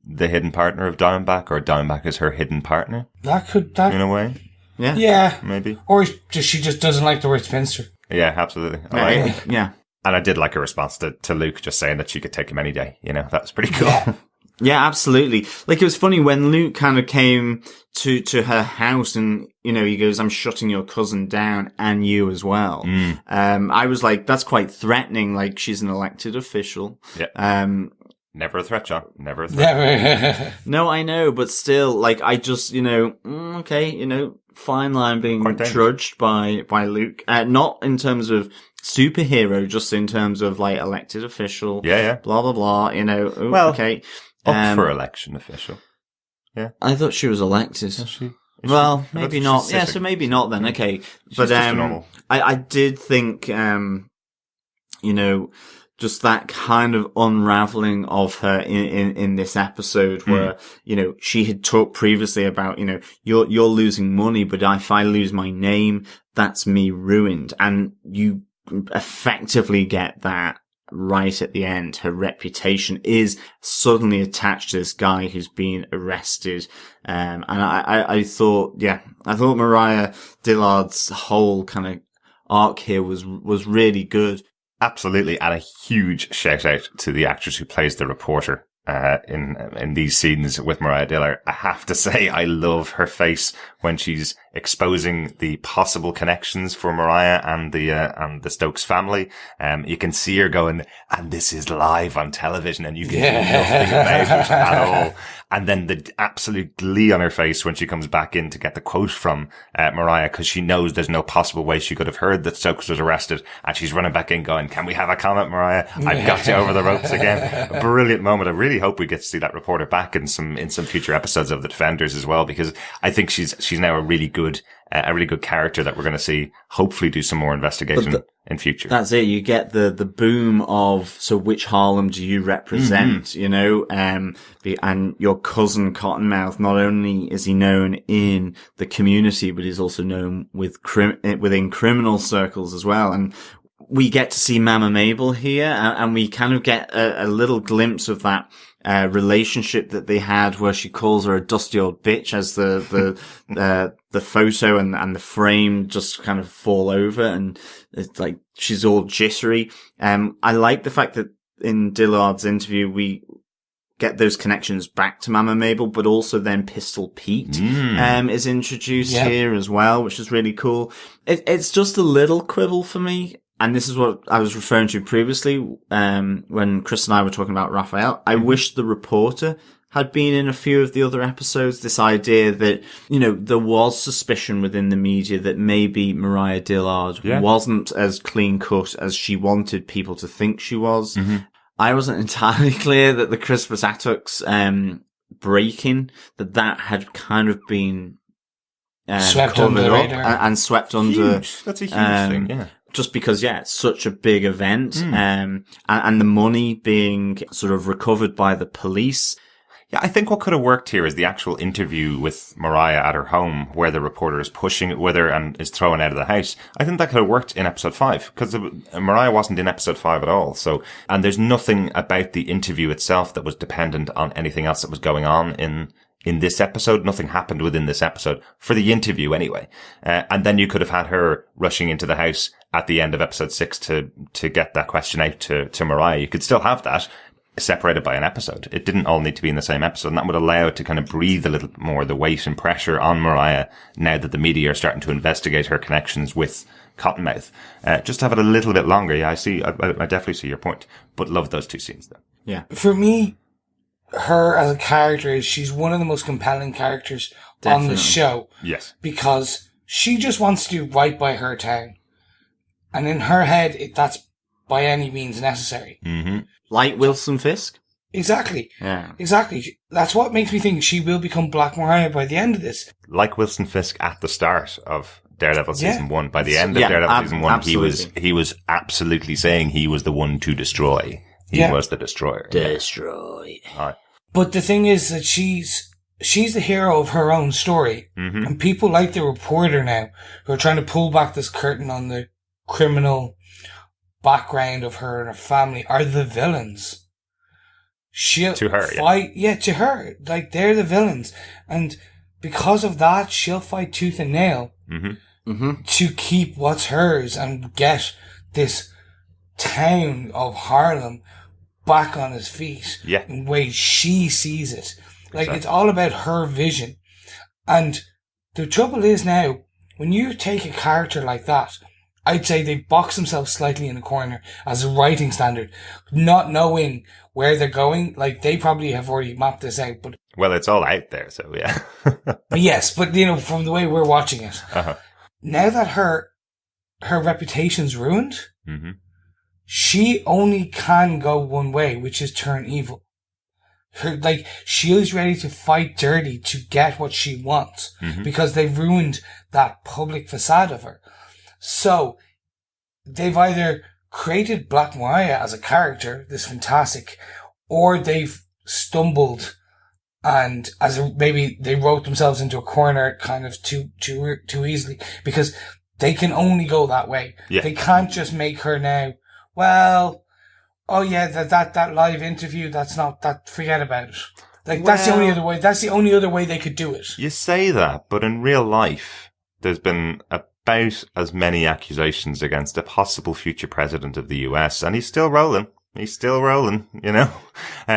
the hidden partner of Diamondback, or Diamondback is her hidden partner. That in a way. Yeah. Maybe. Or she just doesn't like the word spinster. Yeah, absolutely. Yeah. And I did like her response to Luke just saying that she could take him any day. You know, that was pretty cool. Yeah, absolutely. Like, it was funny when Luke kind of came to her house and, you know, he goes, I'm shutting your cousin down and you as well. I was like, that's quite threatening. Like, she's an elected official. Yeah. Never a threat, John. Never a threat. No, I know, but still, like, I just, you know, okay, you know, fine line being trudged by Luke. Not in terms of superhero, just in terms of, like, elected official. Yeah. Blah, blah, blah, you know. Okay. Up for election official. Yeah. I thought she was elected. Maybe not. Yeah, so maybe not then. Okay. But, I did think, you know, just that kind of unraveling of her in this episode where, you know, she had talked previously about, you know, you're losing money, but if I lose my name, that's me ruined. And you effectively get that right at the end. Her reputation is suddenly attached to this guy who's been arrested. And I thought Mariah Dillard's whole kind of arc here was really good. Absolutely. And a huge shout out to the actress who plays the reporter in these scenes with Mariah Dillard. I have to say, I love her face when she's exposing the possible connections for Mariah and the Stokes family. You can see her going, and this is live on television, and you can do nothing about it at all. And then the absolute glee on her face when she comes back in to get the quote from Mariah, because she knows there's no possible way she could have heard that Stokes was arrested, and she's running back in going, can we have a comment, Mariah? I've got you over the ropes again. A brilliant moment. I really hope we get to see that reporter back in some future episodes of The Defenders as well, because I think she's now a really good character that we're going to see hopefully do some more investigation in future. That's it. You get the boom of, so which Harlem do you represent, you know, and your cousin Cottonmouth, not only is he known in the community, but he's also known within criminal circles as well. And we get to see Mama Mabel here, and we kind of get a little glimpse of that relationship that they had, where she calls her a dusty old bitch as the photo and the frame just kind of fall over, and it's like she's all jittery. I like the fact that in Dillard's interview we get those connections back to Mama Mabel, but also then Pistol Pete is introduced here as well, which is really cool. It's just a little quibble for me. And this is what I was referring to previously, when Chris and I were talking about Raphael. I wish the reporter had been in a few of the other episodes. This idea that, you know, there was suspicion within the media that maybe Mariah Dillard wasn't as clean cut as she wanted people to think she was. I wasn't entirely clear that the Crispus Attucks, breaking, that had kind of been Swept covered under the up radar. and swept under. Huge. That's a huge thing, yeah. Just because, it's such a big event, and the money being sort of recovered by the police. Yeah, I think what could have worked here is the actual interview with Mariah at her home, where the reporter is pushing it with her and is thrown out of the house. I think that could have worked in episode 5, because Mariah wasn't in episode 5 at all. So, and there's nothing about the interview itself that was dependent on anything else that was going on in this episode. Nothing happened within this episode for the interview anyway. And then you could have had her rushing into the house at the end of episode 6 to get that question out to Mariah. You could still have that separated by an episode. It didn't all need to be in the same episode, and that would allow it to kind of breathe a little more the weight and pressure on Mariah now that the media are starting to investigate her connections with Cottonmouth. Just have it a little bit longer. Yeah, I definitely see your point, but love those 2 scenes though. Yeah. For me, her as a character, she's one of the most compelling characters on the show. Yes. Because she just wants to do right by her town. And in her head, that's by any means necessary. Mm-hmm. Like Wilson Fisk? Exactly. Yeah. Exactly. That's what makes me think she will become Black Mariah by the end of this. Like Wilson Fisk at the start of Daredevil season 1. By the end of Yeah, Daredevil season 1, absolutely. he was absolutely saying he was the one to destroy. He was the destroyer. Destroy. Right. But the thing is that she's the hero of her own story. Mm-hmm. And people like the reporter now, who are trying to pull back this curtain on the criminal background of her and her family, are the villains. She'll To her, fight, to her. Like, they're the villains. And because of that, she'll fight tooth and nail to keep what's hers and get this town of Harlem back on his feet in ways she sees it. Like, It's all about her vision. And the trouble is now, when you take a character like that, I'd say they box themselves slightly in a corner as a writing standard, not knowing where they're going. Like, they probably have already mapped this out, but... Well, it's all out there, so yeah. Yes, but, from the way we're watching it, now that her reputation's ruined, she only can go one way, which is turn evil. She's ready to fight dirty to get what she wants, because they've ruined that public facade of her. So, they've either created Black Mariah as a character, this fantastic, or they've stumbled and maybe they wrote themselves into a corner kind of too easily, because they can only go that way. Yeah. They can't just make her now, well, oh yeah, that live interview, forget about it. That's the only other way. That's the only other way they could do it. You say that, but in real life, there's been about as many accusations against a possible future president of the US, and he's still rolling. He's still rolling,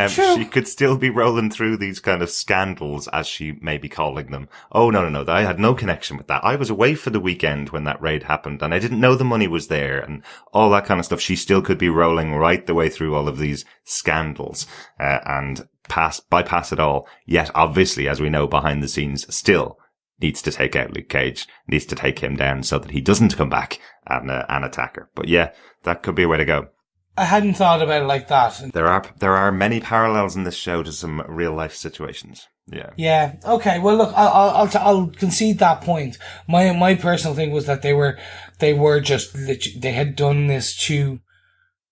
She could still be rolling through these kind of scandals, as she may be calling them. Oh, no, I had no connection with that. I was away for the weekend when that raid happened, and I didn't know the money was there, and all that kind of stuff. She still could be rolling right the way through all of these scandals, and bypass it all. Yet, obviously, as we know behind the scenes, still needs to take out Luke Cage, needs to take him down so that he doesn't come back and attack her. But yeah, that could be a way to go. I hadn't thought about it like that. There are many parallels in this show to some real life situations. Yeah. Yeah. Okay. Well, look, I'll concede that point. My personal thing was that they had done this to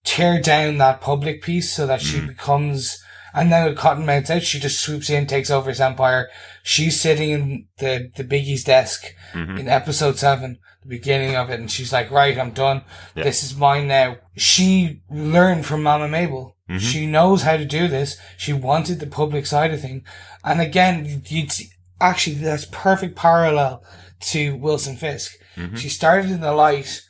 tear down that public piece so that she becomes. And now with Cottonmouth's out, she just swoops in, takes over his empire. She's sitting in the Biggie's desk in episode 7, the beginning of it, and she's like, right, I'm done. Yeah. This is mine now. She learned from Mama Mabel. She knows how to do this. She wanted the public side of thing. And again, actually, that's perfect parallel to Wilson Fisk. She started in the light,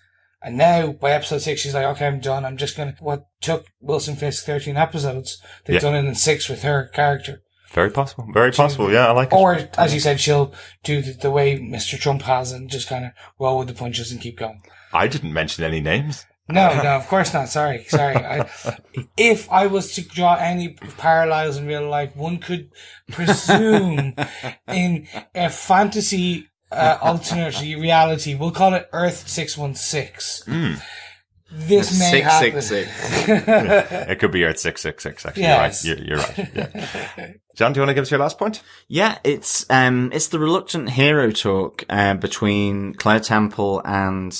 and now, by episode 6, she's like, okay, I'm done. I'm just what took Wilson Fisk 13 episodes, they've done it in 6 with her character. Very possible. Very possible. Yeah, I like it. Or, as you said, she'll do the way Mr. Trump has and just kind of roll with the punches and keep going. I didn't mention any names. No, of course not. Sorry. If I was to draw any parallels in real life, one could presume in a fantasy alternate reality, we'll call it Earth 616. this may happen. 666. It could be here at 666, actually. Yes. You're right. Yeah. John, do you want to give us your last point? Yeah, it's the reluctant hero talk, between Claire Temple and,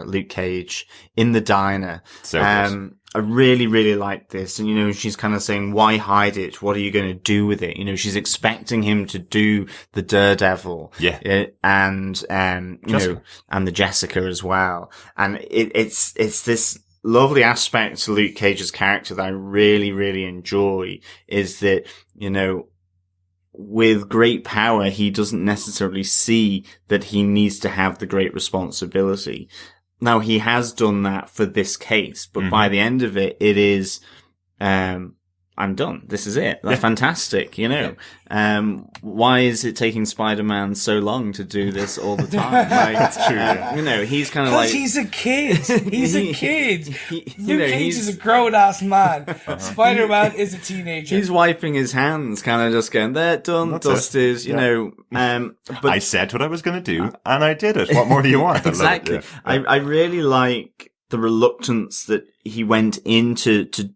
Luke Cage in the diner. So good. I really, really like this. And, you know, she's kind of saying, why hide it? What are you going to do with it? You know, she's expecting him to do the Daredevil. Yeah. And, you know, and the Jessica as well. And it's this lovely aspect to Luke Cage's character that I really, really enjoy is that, you know, with great power, he doesn't necessarily see that he needs to have the great responsibility. Now, he has done that for this case, but by the end of it, it is, I'm done. This is it. That's fantastic, you know. Why is it taking Spider-Man so long to do this all the time? Like, it's true. You know, he's kind of like... He's a kid. He's a kid. You know, Luke Cage is a grown-ass man. Spider-Man is a teenager. He's wiping his hands, kind of just going, there, done, That's dusted, you know. But I said what I was going to do, and I did it. What more do you want? exactly. I love it, I really like the reluctance that he went into to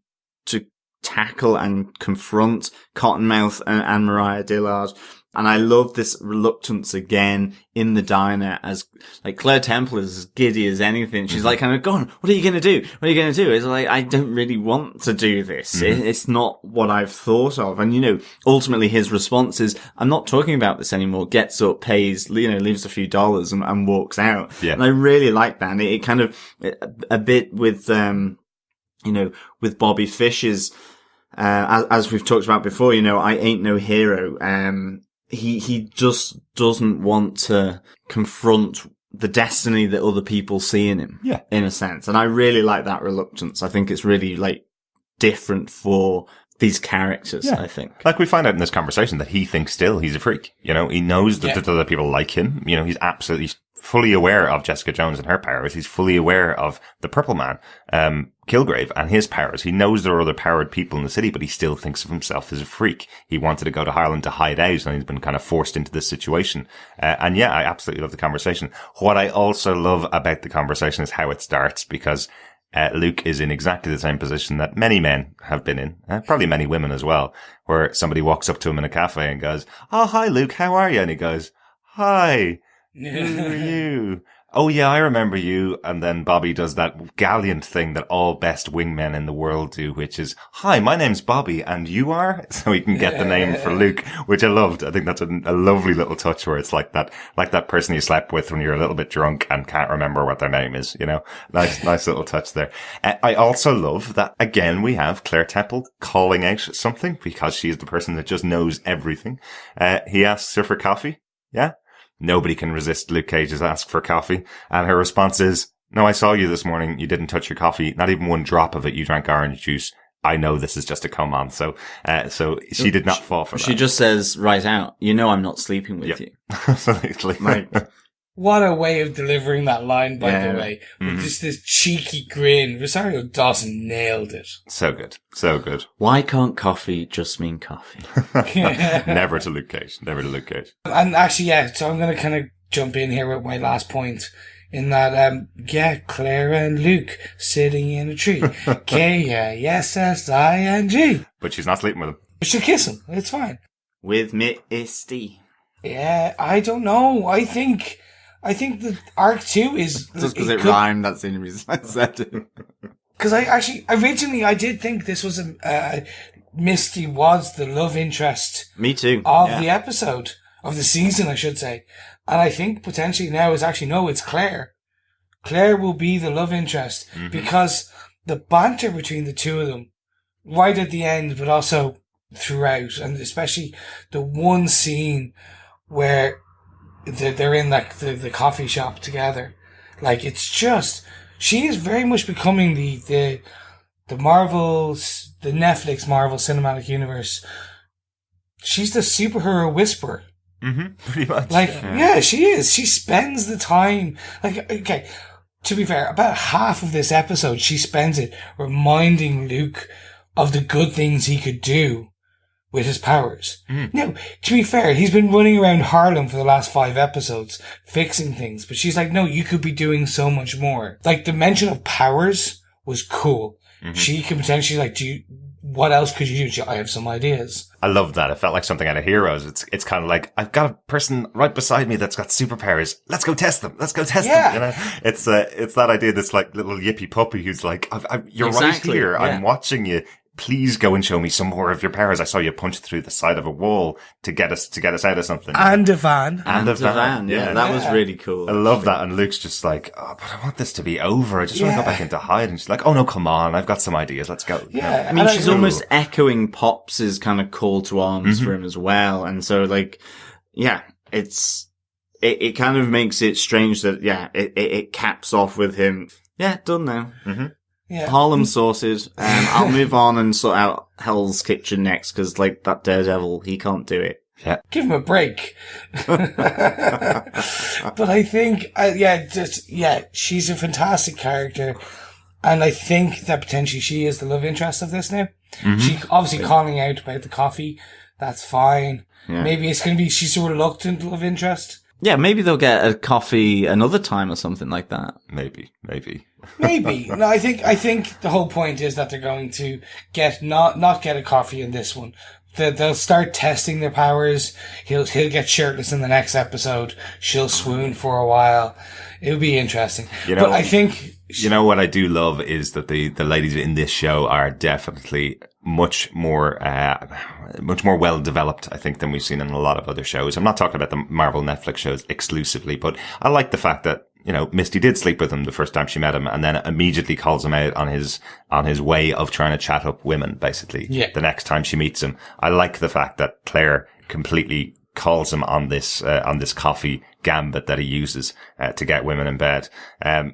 tackle and confront Cottonmouth and Mariah Dillard. And I love this reluctance again in the diner as, like, Claire Temple is as giddy as anything. She's like, kind of, go on, what are you going to do? What are you going to do? It's like, I don't really want to do this. It's not what I've thought of. And, you know, ultimately his response is, I'm not talking about this anymore. Gets up, pays, you know, leaves a few dollars and walks out. Yeah. And I really like that. And it kind of, a bit with, you know, with Bobby Fish's, as we've talked about before, you know, I ain't no hero. He just doesn't want to confront the destiny that other people see in him. Yeah. In a sense. And I really like that reluctance. I think it's really, like, different for these characters, I think. Like we find out in this conversation that he thinks still he's a freak. You know, he knows that other people like him. You know, he's absolutely fully aware of Jessica Jones and her powers. He's fully aware of the Purple Man, Kilgrave, and his powers. He knows there are other powered people in the city, but he still thinks of himself as a freak. He wanted to go to Harlan to hide out, and he's been kind of forced into this situation. And yeah, I absolutely love the conversation. What I also love about the conversation is how it starts, because Luke is in exactly the same position that many men have been in, probably many women as well, where somebody walks up to him in a cafe and goes, "Oh, hi, Luke, how are you?" And he goes, "Hi. Who are you?" "Oh yeah, I remember you." And then Bobby does that gallant thing that all best wingmen in the world do, which is, "Hi, my name's Bobby, and you are?" So he can get the name for Luke, which I loved. I think that's a lovely little touch where it's like that person you slept with when you're a little bit drunk and can't remember what their name is, you know? Nice little touch there. I also love that, again, we have Claire Temple calling out something because she's the person that just knows everything. He asks her for coffee. Yeah. Nobody can resist Luke Cage's ask for coffee. And her response is, "No, I saw you this morning. You didn't touch your coffee. Not even one drop of it. You drank orange juice. I know this is just a come on." So she did not fall for that. She just says right out, "You know I'm not sleeping with you." Absolutely. Like, What a way of delivering that line, by the way. Mm-hmm. With just this cheeky grin. Rosario Dawson nailed it. So good. So good. why can't coffee just mean coffee? Never to Luke Cage. Never to Luke Cage. And actually, yeah, so I'm going to kind of jump in here with my last point. In that, Claire and Luke sitting in a tree. K-S-S-I-N-G. But she's not sleeping with him. She'll kiss him. It's fine. With Misty. Yeah, I don't know. I think the arc 2 is... Just because it rhymed, that's the only reason I said it. Because originally I did think this was Misty was the love interest Me too. of the episode, of the season, I should say. And I think potentially now it's actually, no, it's Claire. Claire will be the love interest because the banter between the two of them, right at the end, but also throughout, and especially the one scene where they're in like the coffee shop together. Like, it's just, she is very much becoming the Marvel's, the Netflix Marvel Cinematic Universe. She's the superhero whisperer. Pretty much. Like, yeah, she is. She spends the time, like, okay, to be fair, about half of this episode, she spends it reminding Luke of the good things he could do with his powers. Now, to be fair, he's been running around Harlem for the last 5 episodes, fixing things, but she's like, no, you could be doing so much more. Like, the mention of powers was cool. She could potentially, like, what else could you do? I have some ideas. I love that. It felt like something out of Heroes. It's kind of like, I've got a person right beside me that's got superpowers. Let's go test them. Let's go test them. You know, it's that idea. This like little yippy puppy who's like, you're Exactly, right here. yeah. I'm watching you. Please go and show me some more of your powers. I saw you punch through the side of a wall to get us out of something. And a van. And a van. Yeah, that was really cool. I love that. And Luke's just like, oh, but I want this to be over. I just want to go back into hide. And she's like, oh no, come on. I've got some ideas. Let's go. Yeah. I mean, she's almost echoing Pops's kind of call to arms for him as well. And so, like, yeah, it kind of makes it strange that, it caps off with him. Yeah, done now. Yeah. Harlem sorted. I'll move on and sort out Hell's Kitchen next, because, like, that Daredevil, he can't do it. Yeah. Give him a break. But I think, she's a fantastic character. And I think that potentially she is the love interest of this now. She obviously calling out about the coffee. That's fine. Yeah. Maybe it's going to be, she's a reluctant love interest. Yeah, maybe they'll get a coffee another time or something like that. Maybe. Maybe. No, I think the whole point is that they're going to not get a coffee in this one. They'll start testing their powers. He'll get shirtless in the next episode. She'll swoon for a while. It'll be interesting. But I think, you know what I do love is that the ladies in this show are definitely much more well developed, I think, than we've seen in a lot of other shows. I'm not talking about the Marvel Netflix shows exclusively, but I like the fact that, you know, Misty did sleep with him the first time she met him, and then immediately calls him out on his way of trying to chat up women, basically. Yeah. The next time she meets him. I like the fact that Claire completely calls him on this coffee gambit that he uses, to get women in bed.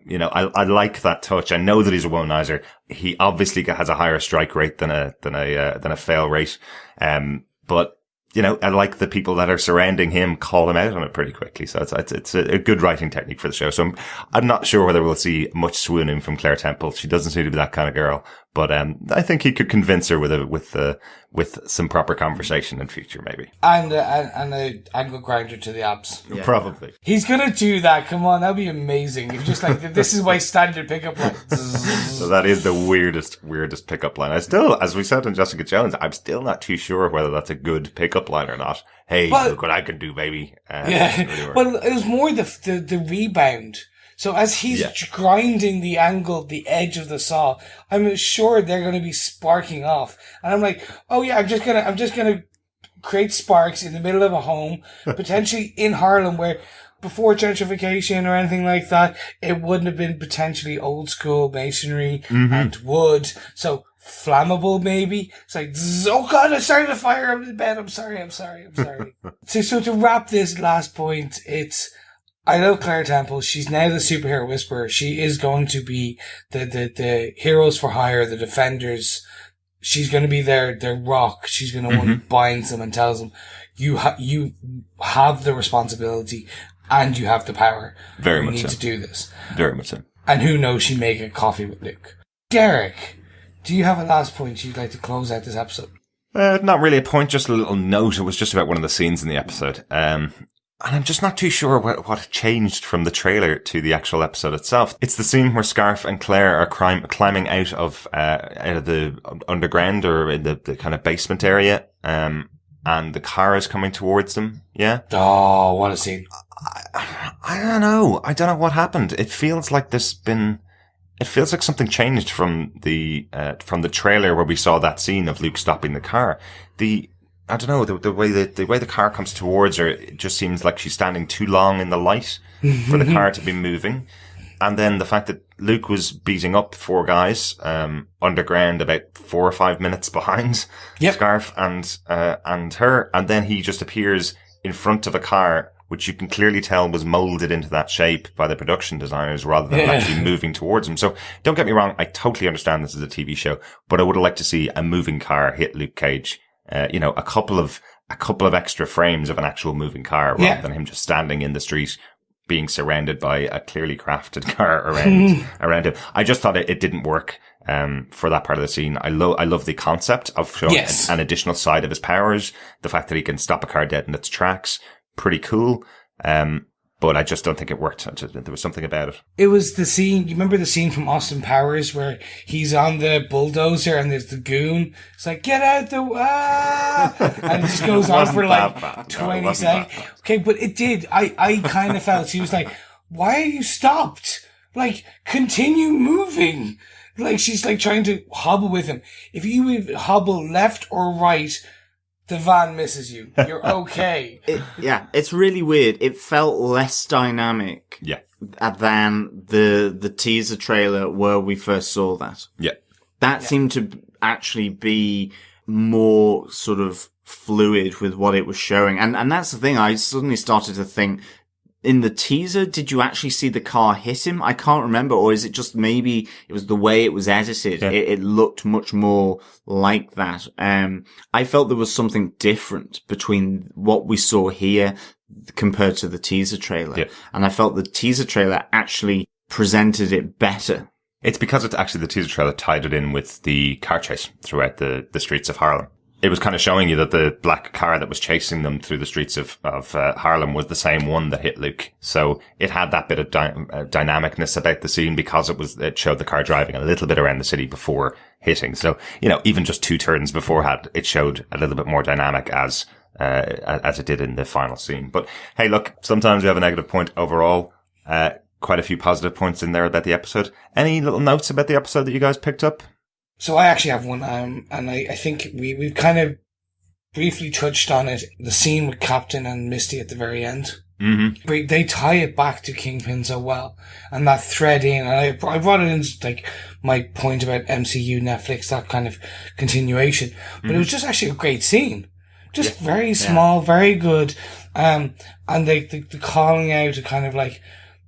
You know, I like that touch. I know that he's a womanizer. He obviously has a higher strike rate than a fail rate. But, you know, I like the people that are surrounding him call him out on it pretty quickly. So it's a good writing technique for the show. So I'm not sure whether we'll see much swooning from Claire Temple. She doesn't seem to be that kind of girl, but I think he could convince her with some proper conversation in future, maybe. and a ankle grinder to the abs. Yeah. Probably. He's gonna do that. Come on, that'd be amazing. If just like, this is my standard pickup line. So that is the weirdest pickup line. I still, as we said in Jessica Jones, I'm still not too sure whether that's a good pickup line or not. Hey, look what I can do, baby. Yeah. Well, it was more the rebound. So as he's grinding the edge of the saw, I'm sure they're going to be sparking off. And I'm like, oh yeah, I'm just going to create sparks in the middle of a home, potentially in Harlem, where before gentrification or anything like that, it wouldn't have been potentially old school masonry and wood. So flammable, maybe. It's like, oh god, I started a fire under the bed. I'm sorry. So to wrap this last point, I love Claire Temple. She's now the superhero whisperer. She is going to be the heroes for hire, the defenders. She's going to be their rock. She's going to one who binds them and tells them, you have the responsibility and you have the power. Very you much need so. to do this. Very much so. And who knows, she may get coffee with Luke. Derek, do you have a last point you'd like to close out this episode? Not really a point, just a little note. It was just about one of the scenes in the episode. And I'm just not too sure what changed from the trailer to the actual episode itself. It's the scene where Scarf and Claire are climbing out of the underground or in the kind of basement area. And the car is coming towards them. Yeah. Oh, what a scene. I don't know. I don't know what happened. It feels like something changed from the trailer where we saw that scene of Luke stopping the car. I don't know, the way the car comes towards her, it just seems like she's standing too long in the light for the car to be moving. And then the fact that Luke was beating up 4 guys, underground about 4 or 5 minutes behind Scarf and her. And then he just appears in front of a car, which you can clearly tell was molded into that shape by the production designers rather than actually moving towards him. So don't get me wrong. I totally understand this is a TV show, but I would have liked to see a moving car hit Luke Cage. You know, a couple of extra frames of an actual moving car rather than him just standing in the street being surrounded by a clearly crafted car around him. I just thought it didn't work. for that part of the scene. I love the concept of showing Yes. an additional side of his powers. The fact that he can stop a car dead in its tracks. Pretty cool. But I just don't think it worked. There was something about it. It was the scene, you remember the scene from Austin Powers where he's on the bulldozer and there's the goon? It's like, get out the, and it just goes on for like that bad. No, it 20 wasn't that seconds. bad. Okay, but it did. I kind of felt, she was like, why are you stopped? Like, continue moving. Like, she's like trying to hobble with him. If you would hobble left or right, the van misses you. You're okay. It's really weird. It felt less dynamic Yeah. than the teaser trailer where we first saw that. Yeah. That seemed to actually be more sort of fluid with what it was showing. And that's the thing. I suddenly started to think, in the teaser, did you actually see the car hit him? I can't remember. Or is it just maybe it was the way it was edited? Yeah. It looked much more like that. I felt there was something different between what we saw here compared to the teaser trailer. Yeah. And I felt the teaser trailer actually presented it better. It's because it's actually the teaser trailer tied it in with the car chase throughout the streets of Harlem. It was kind of showing you that the black car that was chasing them through the streets of Harlem was the same one that hit Luke. So it had that bit of dynamicness about the scene because it showed the car driving a little bit around the city before hitting. So, even just 2 turns beforehand, it showed a little bit more dynamic as it did in the final scene. But hey, look, sometimes we have a negative point overall. Quite a few positive points in there about the episode. Any little notes about the episode that you guys picked up? So I actually have one, and I think we've kind of briefly touched on it. The scene with Captain and Misty at the very end. Mm-hmm. They tie it back to Kingpin so well, and that thread in, and I brought it in like my point about MCU, Netflix, that kind of continuation. But it was just actually a great scene. Just very small, very good. And the calling out, kind of like,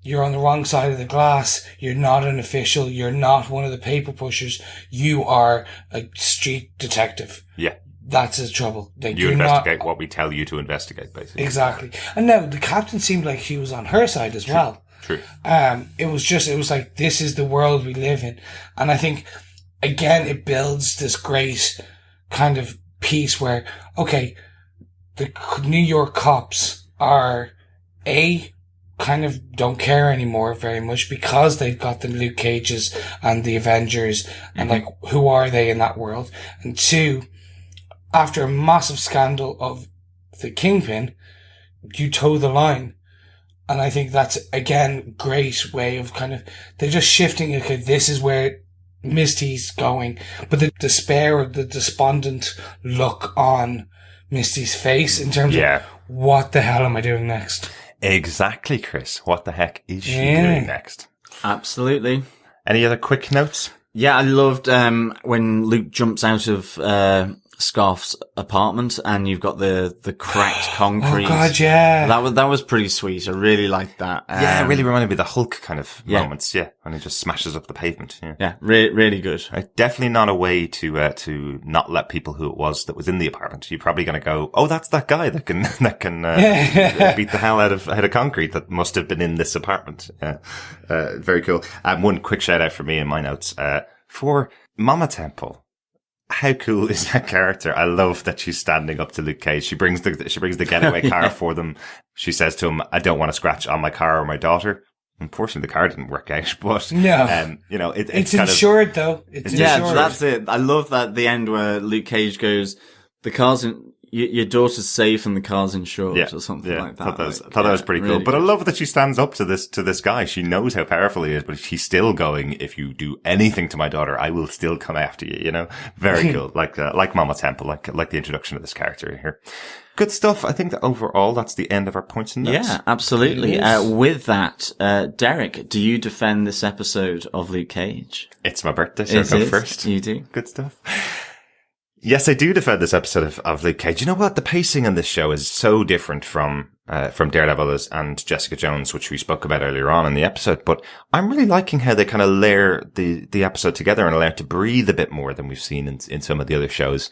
you're on the wrong side of the glass. You're not an official. You're not one of the paper pushers. You are a street detective. Yeah. That's his trouble. Like, You you're investigate not, what we tell you to investigate, basically. exactly. And now the captain seemed like she was on her side as well. True. It was like, this is the world we live in. And I think, again, it builds this great kind of piece where, okay, the New York cops are kind of don't care anymore very much because they've got the Luke Cages and the Avengers and like, who are they in that world? And 2, after a massive scandal of the Kingpin, you toe the line. And I think that's, again, great way of kind of, they're just shifting, okay, this is where Misty's going. But the despair or the despondent look on Misty's face in terms of, what the hell am I doing next? Exactly, Chris. What the heck is she doing next? Absolutely. Any other quick notes? Yeah, I loved when Luke jumps out of Scarf's apartment and you've got the cracked concrete. Oh God, yeah. That was pretty sweet. I really liked that. Yeah, it really reminded me of the Hulk kind of Yeah. moments. Yeah, when he just smashes up the pavement. Yeah, Yeah, really good. Definitely not a way to not let people who it was that was in the apartment. You're probably going to go, oh, that's that guy that can beat the hell out of concrete that must have been in this apartment. Yeah, very cool. One quick shout out for me in my notes for Mama Temple. How cool is that character? I love that she's standing up to Luke Cage. She brings the getaway car for them. She says to him, I don't want to scratch on my car or my daughter. Unfortunately, the car didn't work out, but, No. it's It's insured though. It's Yeah, insured. that's it. I love that at the end where Luke Cage goes, the car's your daughter's safe and the car's insured or something like that. I thought that was pretty cool. really But I good. love that she stands up to this guy. She knows how powerful he is, but she's still going, if you do anything to my daughter, I will still come after you, Very cool. Like Mama Temple, like the introduction of this character here. Good stuff. I think that overall, that's the end of our points and notes. Yeah, absolutely. It is. With that, Derek, do you defend this episode of Luke Cage? It's my birthday, so I'll go first. You do. Good stuff. Yes, I do defend this episode of Luke Cage. You know what? The pacing on this show is so different from Daredevil and Jessica Jones, which we spoke about earlier on in the episode. But I'm really liking how they kind of layer the episode together and allow it to breathe a bit more than we've seen in some of the other shows.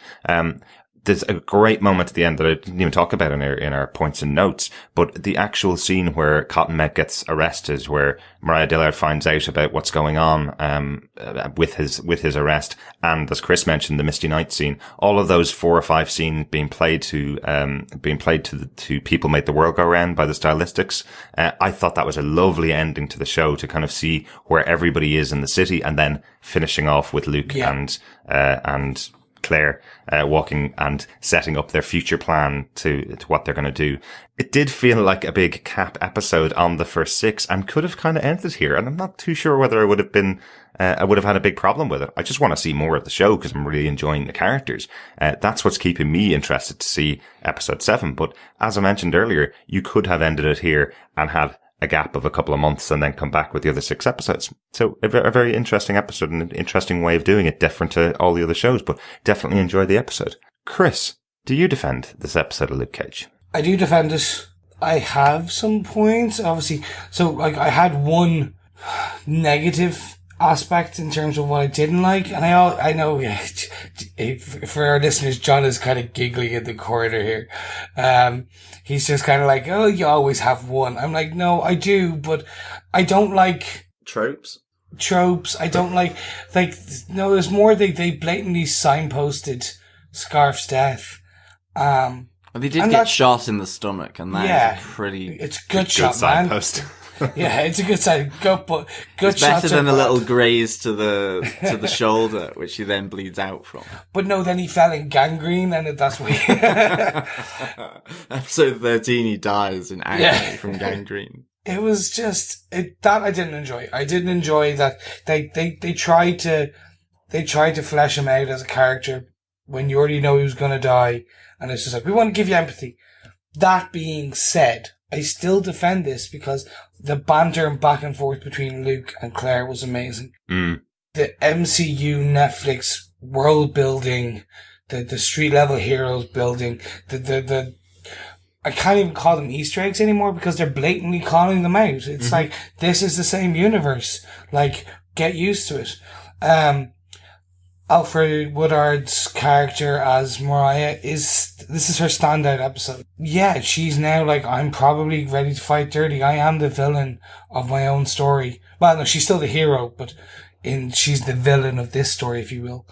there's a great moment at the end that I didn't even talk about in our points and notes, but the actual scene where Cottonmouth gets arrested, where Mariah Dillard finds out about what's going on, with his arrest. And as Chris mentioned, the Misty Knight scene, all of those 4 or 5 scenes being played to People Make the World Go Round by the Stylistics. I thought that was a lovely ending to the show, to kind of see where everybody is in the city, and then finishing off with Luke and Claire walking and setting up their future plan to what they're going to do. It did feel like a big cap episode on the first 6, and could have kind of ended here. And I'm not too sure whether I would have had a big problem with it. I just want to see more of the show because I'm really enjoying the characters. That's what's keeping me interested to see episode 7. But as I mentioned earlier, you could have ended it here and had a gap of a couple of months and then come back with the other 6 episodes. So a very interesting episode, and an interesting way of doing it, different to all the other shows, but definitely enjoyed the episode. Chris, do you defend this episode of Luke Cage? I do defend it. I have some points, obviously. So, like, I had one negative aspect in terms of what I didn't like, and I know, yeah, for our listeners, John is kind of giggling in the corner here. He's just kind of like, oh, you always have one. I'm like, no, I do, but I don't like tropes. I don't like, no, there's more. They blatantly signposted Scarf's death. Well, they did get shot in the stomach, and that is a pretty... It's a good shot, man. Signpost. Yeah, it's a good sign. Good it's shot. Better than a little graze to the shoulder, which he then bleeds out from. But no, then he fell in gangrene, and that's what he... Episode 13, he dies in agony from gangrene. It was just that I didn't enjoy. I didn't enjoy that they tried to flesh him out as a character when you already know he was going to die, and it's just like, we want to give you empathy. That being said, I still defend this because the banter and back and forth between Luke and Claire was amazing. Mm. The MCU Netflix world building, the street level heroes building, the I can't even call them Easter eggs anymore because they're blatantly calling them out. It's like, this is the same universe. Like, get used to it. Alfred Woodard's character as Mariah this is her standout episode. Yeah, she's now like, I'm probably ready to fight dirty. I am the villain of my own story. Well, no, she's still the hero, but she's the villain of this story, if you will.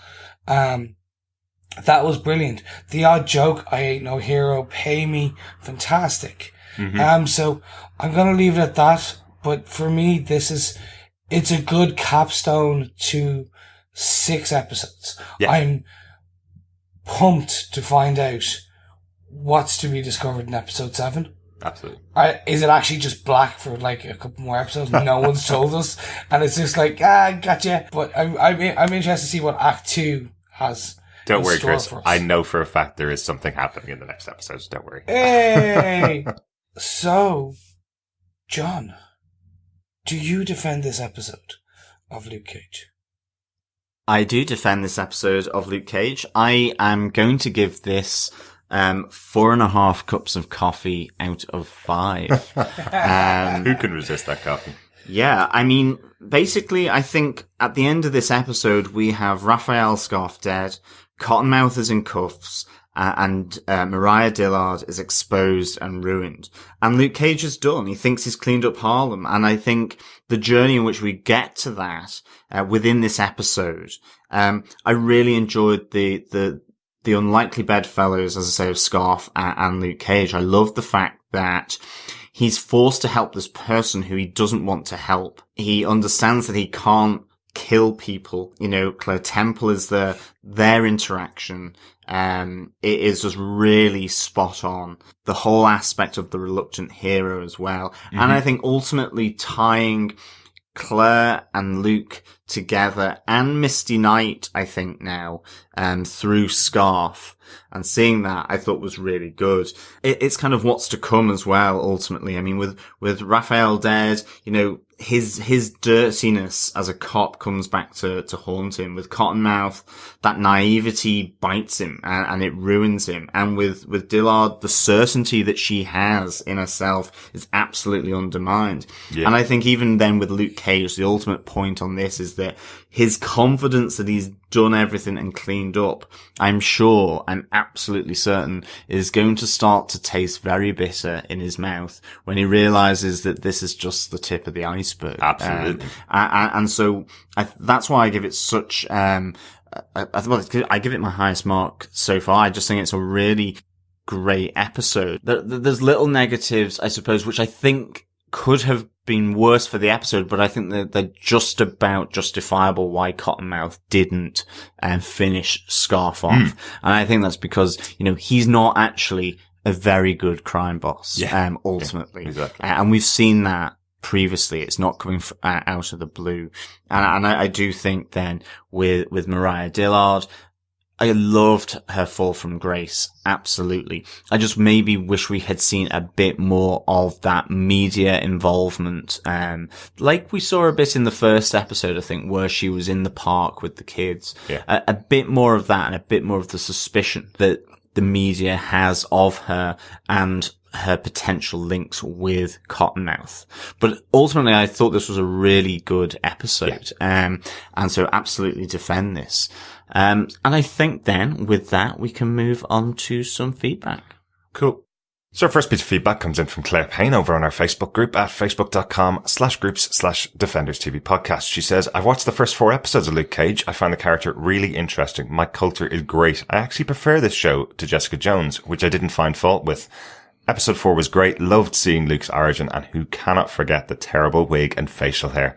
That was brilliant. The odd joke, I ain't no hero, pay me, fantastic. So I'm gonna leave it at that. But for me, it's a good capstone to 6 episodes. Yeah. I'm pumped to find out what's to be discovered in episode 7. Absolutely. Is it actually just black for like a couple more episodes? No one's told us, and it's just like, gotcha. But I'm interested to see what Act 2 has. Don't worry, Chris. I know for a fact there is something happening in the next episode. Don't worry. Hey. So, John, do you defend this episode of Luke Cage? I do defend this episode of Luke Cage. I am going to give this 4.5 cups of coffee out of 5. Who can resist that coffee? Yeah, I mean, basically, I think at the end of this episode, we have Raphael Scarf dead, Cottonmouth is in cuffs, and Mariah Dillard is exposed and ruined. And Luke Cage is done. He thinks he's cleaned up Harlem. And I think the journey in which we get to that within this episode, I really enjoyed the unlikely bedfellows, as I say, of Scarf and Luke Cage. I love the fact that he's forced to help this person who he doesn't want to help. He understands that he can't kill people. You know, Claire Temple is their interaction. It is just really spot on. The whole aspect of the reluctant hero as well. Mm-hmm. And I think ultimately tying Claire and Luke together, and Misty Knight, I think now, through Scarf, and seeing that I thought was really good. It's kind of what's to come as well, ultimately. I mean, with Raphael dead, you know, his dirtiness as a cop comes back to haunt him. With Cottonmouth, that naivety bites him and it ruins him. And with Dillard, the certainty that she has in herself is absolutely undermined. Yeah. And I think even then with Luke Cage, the ultimate point on this is that his confidence that he's done everything and cleaned up, I'm sure, I'm absolutely certain, is going to start to taste very bitter in his mouth when he realizes that this is just the tip of the iceberg. Absolutely. And so that's why I give it such, I give it my highest mark so far. I just think it's a really great episode. There's little negatives, I suppose, which I think could have been worse for the episode, but I think that they're just about justifiable why Cottonmouth didn't finish Scarf off. And I think that's because, he's not actually a very good crime boss, ultimately. Yeah, exactly. And we've seen that previously. It's not coming out of the blue. And I do think then with Mariah Dillard, I loved her fall from grace. Absolutely. I just maybe wish we had seen a bit more of that media involvement. Like we saw a bit in the first episode, I think, where she was in the park with the kids. Yeah. A bit more of that and a bit more of the suspicion that the media has of her and her potential links with Cottonmouth. But ultimately, I thought this was a really good episode. Yeah. And so absolutely defend this. And I think then with that, we can move on to some feedback. Cool. So our first piece of feedback comes in from Claire Payne over on our Facebook group at facebook.com/groups/Defenders TV podcast. She says, I've watched the first 4 episodes of Luke Cage. I find the character really interesting. Mike Coulter is great. I actually prefer this show to Jessica Jones, which I didn't find fault with. Episode 4 was great. Loved seeing Luke's origin, and who cannot forget the terrible wig and facial hair.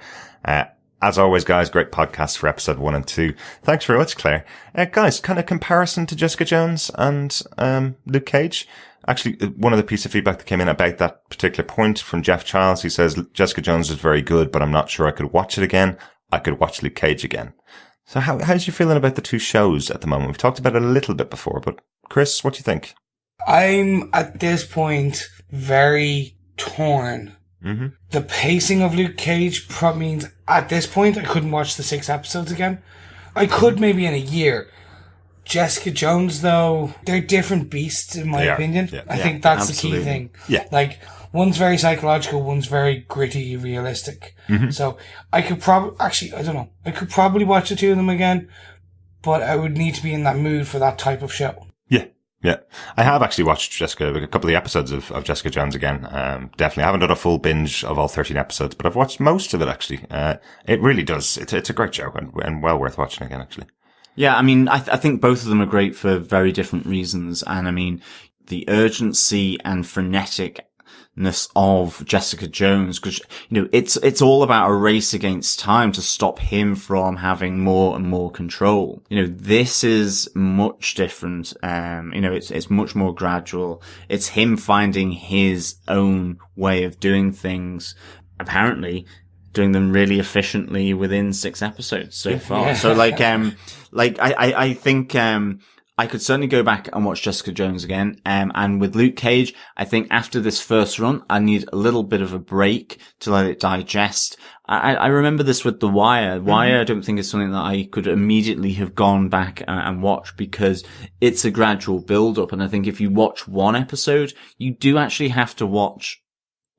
As always, guys, great podcast for episode 1 and 2. Thanks very much, Claire. Guys, kind of comparison to Jessica Jones and Luke Cage. Actually, one of the pieces of feedback that came in about that particular point from Jeff Childs, he says, Jessica Jones is very good, but I'm not sure I could watch it again. I could watch Luke Cage again. So how's you feeling about the 2 shows at the moment? We've talked about it a little bit before, but Chris, what do you think? I'm, at this point, very torn. Mm-hmm. The pacing of Luke Cage probably means, at this point, I couldn't watch the 6 episodes again. I could maybe in a year. Jessica Jones, though, they're different beasts, in my opinion. Yeah. I think that's absolutely. The key thing. Yeah. Like, one's very psychological, one's very gritty, realistic. Mm-hmm. So, I could actually, I don't know. I could probably watch the 2 of them again, but I would need to be in that mood for that type of show. Yeah. Yeah. I have actually watched a couple of the episodes of Jessica Jones again. Definitely. I haven't done a full binge of all 13 episodes, but I've watched most of it actually. It really does. It's a great show and well worth watching again, actually. Yeah. I mean, I think both of them are great for very different reasons. And I mean, the urgency and frenetic of Jessica Jones, because it's all about a race against time to stop him from having more and more control. This is much different. It's much more gradual. It's him finding his own way of doing things, apparently doing them really efficiently within 6 episodes so far. Yeah. So I think I could certainly go back and watch Jessica Jones again. And with Luke Cage, I think after this first run, I need a little bit of a break to let it digest. I remember this with The Wire. Wire, I don't think is something that I could immediately have gone back and watched because it's a gradual build up. And I think if you watch one episode, you do actually have to watch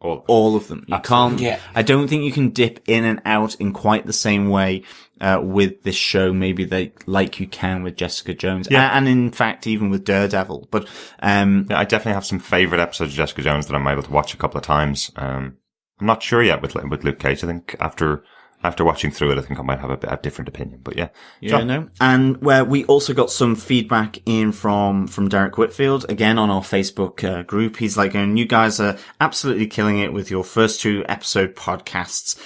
all of them. You Absolutely. can't, I don't think you can dip in and out in quite the same way, with this show, maybe like you can with Jessica Jones. Yeah. And in fact, even with Daredevil. But, yeah, I definitely have some favorite episodes of Jessica Jones that I'm able to watch a couple of times. I'm not sure yet with Luke Cage. I think after watching through it, I think I might have a different opinion, but yeah. Yeah, no. And where we also got some feedback in from Derek Whitfield, again on our Facebook group. He's like, you guys are absolutely killing it with your first 2 episode podcasts.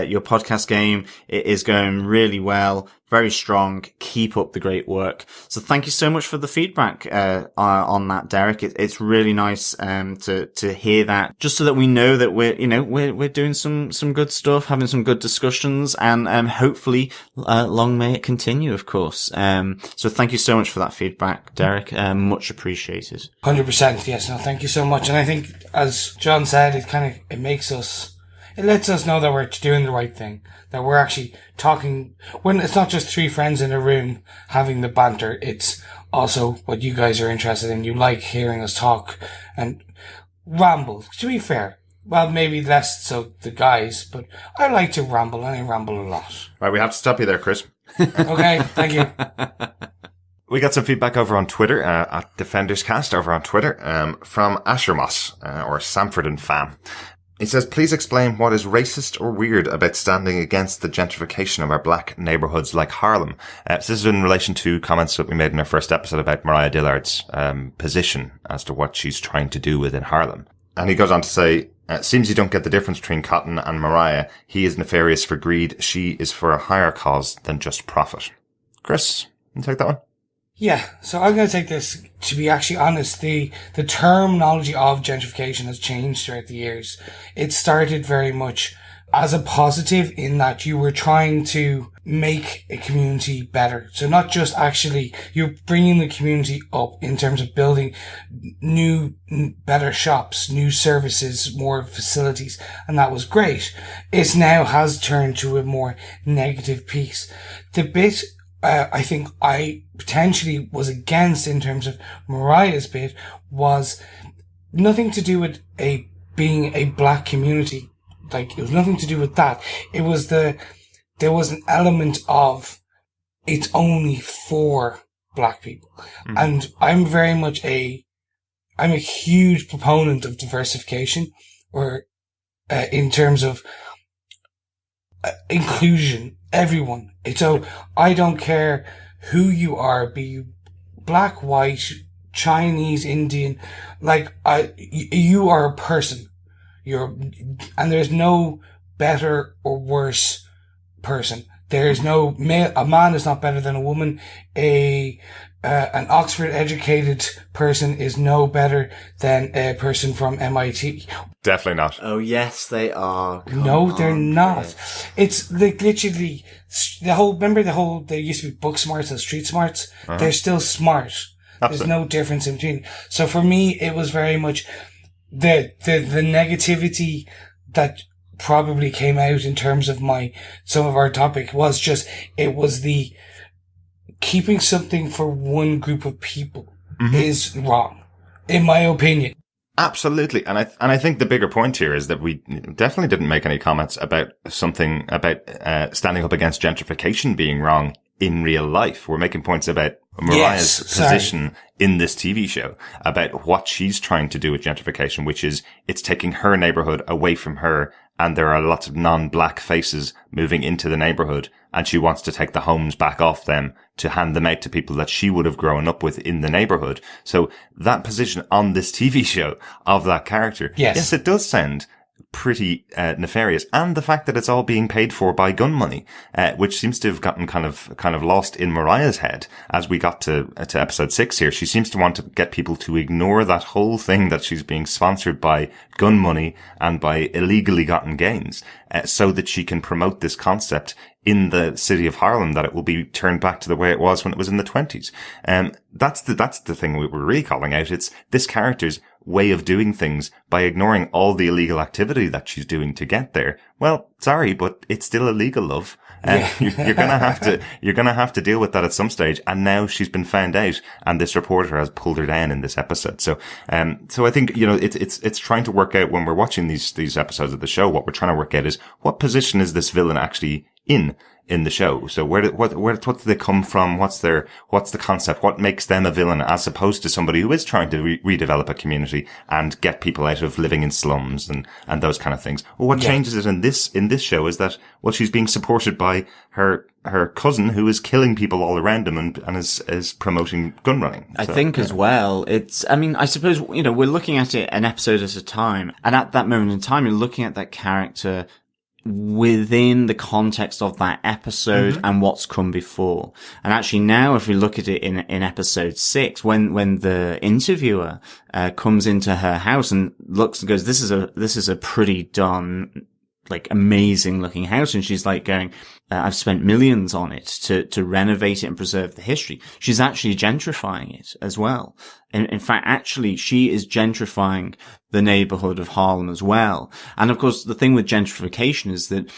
Your podcast game is going really well. Very strong. Keep up the great work. So thank you so much for the feedback, on that, Derek. It's really nice, to hear that, just so that we know that we're doing some good stuff, having some good discussions, and, hopefully, long may it continue, of course. So thank you so much for that feedback, Derek. Much appreciated. 100%. Yes. No, thank you so much. And I think, as John said, it lets us know that we're doing the right thing, that we're actually talking, when it's not just 3 friends in a room having the banter, it's also what you guys are interested in. You like hearing us talk and ramble. To be fair, Well, maybe less so the guys, but I like to ramble, and I ramble a lot. Right, we have to stop you there, Chris. Okay, thank you. We got some feedback over on Twitter, at DefendersCast over on Twitter, from Ashermoss, or Samford and Fam. He says, please explain what is racist or weird about standing against the gentrification of our black neighbourhoods like Harlem. So this is in relation to comments that we made in our first episode about Mariah Dillard's position as to what she's trying to do within Harlem. And he goes on to say, seems you don't get the difference between Cotton and Mariah. He is nefarious for greed. She is for a higher cause than just profit. Chris, you take that one? Yeah, so I'm going to take this. To be actually honest, the terminology of gentrification has changed throughout the years. It started very much as a positive in that you were trying to make a community better. So not just actually, you're bringing the community up in terms of building new, better shops, new services, more facilities, and that was great. It now has turned to a more negative piece. The bit I think I potentially was against in terms of Mariah's bit was nothing to do with being a black community. Like, it was nothing to do with that. It was there was an element of it's only for black people. Mm. And I'm very much I'm a huge proponent of diversification or, in terms of inclusion. Everyone. So I don't care who you are, be you black, white, Chinese, Indian, like you are a person. And there's no better or worse person. There's no a man is not better than a woman. An Oxford educated person is no better than a person from MIT. Definitely not. Oh, yes, they are. No, they're not. Chris. It's like literally there used to be book smarts and street smarts. Uh-huh. They're still smart. Absolutely. There's no difference in between. So for me, it was very much the negativity that probably came out in terms of some of our topic was just, it was the keeping something for one group of people is wrong, in my opinion. Absolutely. And I think the bigger point here is that we definitely didn't make any comments about something about, standing up against gentrification being wrong in real life. We're making points about Mariah's position in this TV show, about what she's trying to do with gentrification, which is it's taking her neighborhood away from her. And there are lots of non-black faces moving into the neighborhood, and she wants to take the homes back off them to hand them out to people that she would have grown up with in the neighborhood. So that position on this TV show of that character, yes, it does sound pretty nefarious. And the fact that it's all being paid for by gun money, which seems to have gotten kind of lost in Mariah's head as we got to episode 6 here. She seems to want to get people to ignore that whole thing that she's being sponsored by gun money and by illegally gotten gains, so that she can promote this concept in the city of Harlem, that it will be turned back to the way it was when it was in the 20s. That's the thing we were really calling out. It's this character's way of doing things by ignoring all the illegal activity that she's doing to get there. Well, sorry, but it's still illegal, love. You're gonna have to deal with that at some stage. And now she's been found out, and this reporter has pulled her down in this episode. So I think, it's trying to work out when we're watching these episodes of the show, what we're trying to work out is what position is this villain actually in the show. So what do they come from? What's the concept? What makes them a villain as opposed to somebody who is trying to redevelop a community and get people out of living in slums and those kind of things? Well, what changes it in this show is that, well, she's being supported by her cousin who is killing people all around him and is promoting gun running. I think as well, I suppose, we're looking at it an episode at a time. And at that moment in time, you're looking at that character within the context of that episode and what's come before. And actually now, if we look at it in episode 6, when the interviewer, comes into her house and looks and goes, this is a pretty done, like, amazing looking house. And she's like going, I've spent millions on it to renovate it and preserve the history. She's actually gentrifying it as well. And in fact, actually, she is gentrifying the neighborhood of Harlem as well. And of course, the thing with gentrification is that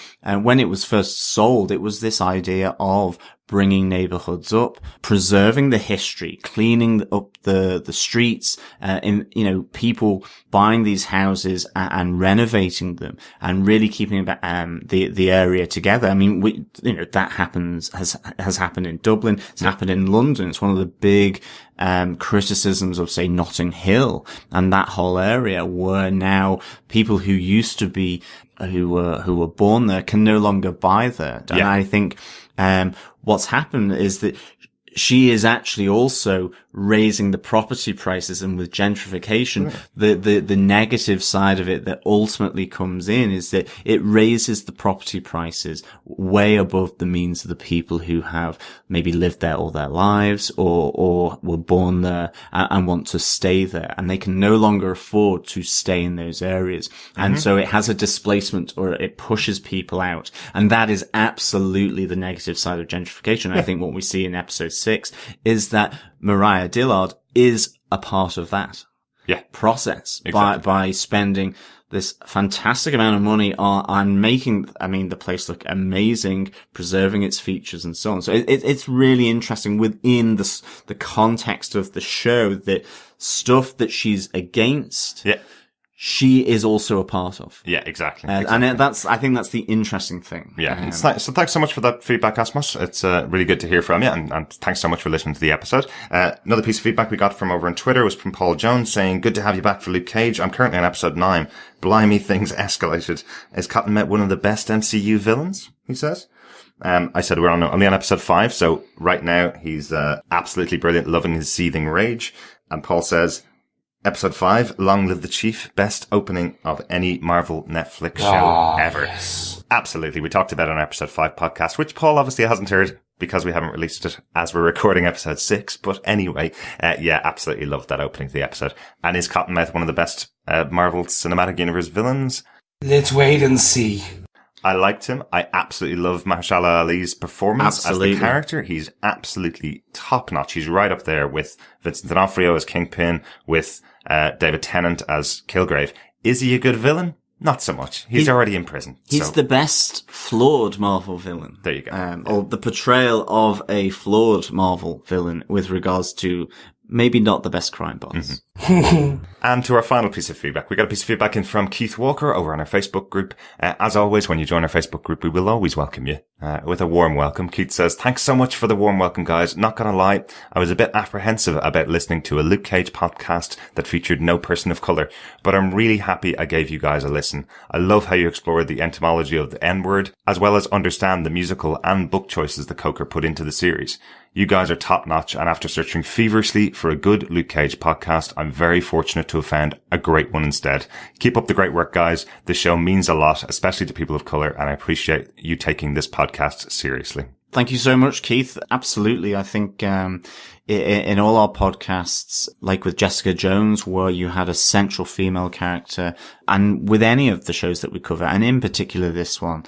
when it was first sold, it was this idea of bringing neighborhoods up, preserving the history, cleaning up the streets, people buying these houses and renovating them and really keeping the area together. I mean, that has happened in Dublin. It's happened in London. It's one of the big, criticisms of, say, Notting Hill and that whole area, where now people who used to be, who were born there can no longer buy there. And I think, what's happened is that she is actually also raising the property prices, and with gentrification, the negative side of it that ultimately comes in is that it raises the property prices way above the means of the people who have maybe lived there all their lives or were born there and want to stay there, and they can no longer afford to stay in those areas. And so it has a displacement, or it pushes people out. And that is absolutely the negative side of gentrification. I think what we see in episode 6 is that Mariah Dillard is a part of that process by spending this fantastic amount of money on making, the place look amazing, preserving its features and so on. So it's really interesting within the context of the show that stuff that she's against, she is also a part of. Yeah, exactly. And I think that's the interesting thing. Yeah. So thanks so much for that feedback, Asmus. It's really good to hear from you, and thanks so much for listening to the episode. Another piece of feedback we got from over on Twitter was from Paul Jones saying, "Good to have you back for Luke Cage. I'm currently on episode 9. Blimey, things escalated. Is Cotton met one of the best MCU villains?" he says. I said we're only on episode 5, so right now he's absolutely brilliant, loving his seething rage. And Paul says, Episode 5, Long Live the Chief, best opening of any Marvel Netflix show ever. Yes. Absolutely. We talked about it on episode 5 podcast, which Paul obviously hasn't heard because we haven't released it as we're recording episode 6. But anyway, absolutely loved that opening to the episode. And is Cottonmouth one of the best Marvel Cinematic Universe villains? Let's wait and see. I liked him. I absolutely love Mahershala Ali's performance as the character. He's absolutely top notch. He's right up there with Vincent D'Onofrio as Kingpin, with David Tennant as Kilgrave. Is he a good villain? Not so much. He's already in prison. He's the best flawed Marvel villain. There you go. Or the portrayal of a flawed Marvel villain with regards to maybe not the best crime boss. Mm-hmm. And to our final piece of feedback. We got a piece of feedback in from Keith Walker over on our Facebook group. As always, when you join our Facebook group, we will always welcome you with a warm welcome. Keith says, "Thanks so much for the warm welcome, guys. Not gonna lie, I was a bit apprehensive about listening to a Luke Cage podcast that featured no person of color, but I'm really happy I gave you guys a listen. I love how you explored the etymology of the N-word, as well as understand the musical and book choices that Coker put into the series. You guys are top notch, and after searching feverishly for a good Luke Cage podcast, I'm very fortunate to have found a great one instead. Keep up the great work, guys. This show means a lot, especially to people of color, and I appreciate you taking this podcast seriously." Thank you so much, Keith. Absolutely. I think, in all our podcasts, like with Jessica Jones, where you had a central female character, and with any of the shows that we cover, and in particular this one,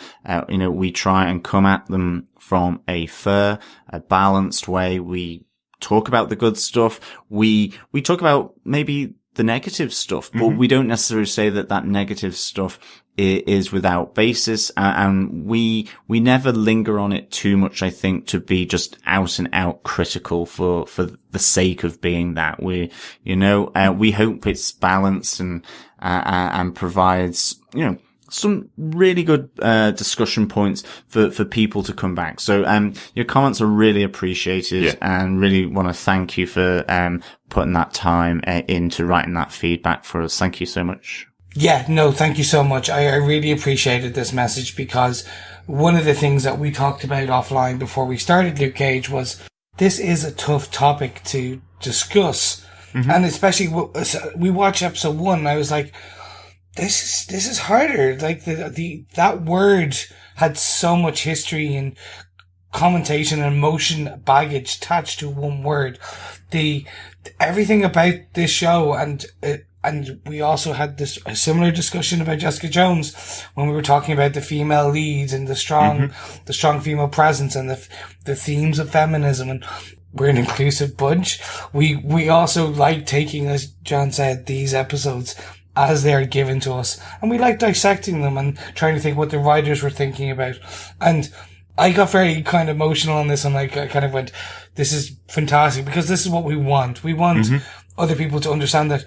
we try and come at them from a fair, a balanced way. We talk about the good stuff. We talk about maybe the negative stuff, but we don't necessarily say that negative stuff is without basis, and we never linger on it too much, I think, to be just out and out critical for the sake of being that. We hope it's balanced and provides, some really good discussion points for people to come back. So your comments are really appreciated, and really want to thank you for putting that time into writing that feedback for us. Thank you so much. Yeah, no, thank you so much. I really appreciated this message, because one of the things that we talked about offline before we started Luke Cage was this is a tough topic to discuss. And especially we watched episode 1 and I was like, this is harder. Like that word had so much history and commentation and emotion baggage attached to one word. Everything about this show, and we also had a similar discussion about Jessica Jones when we were talking about the female leads and the strong female presence and the themes of feminism. And we're an inclusive bunch. We also like taking, as John said, these episodes as they're given to us. And we like dissecting them and trying to think what the writers were thinking about. And I got very kind of emotional on this, and I kind of went, this is fantastic, because this is what we want. We want other people to understand that,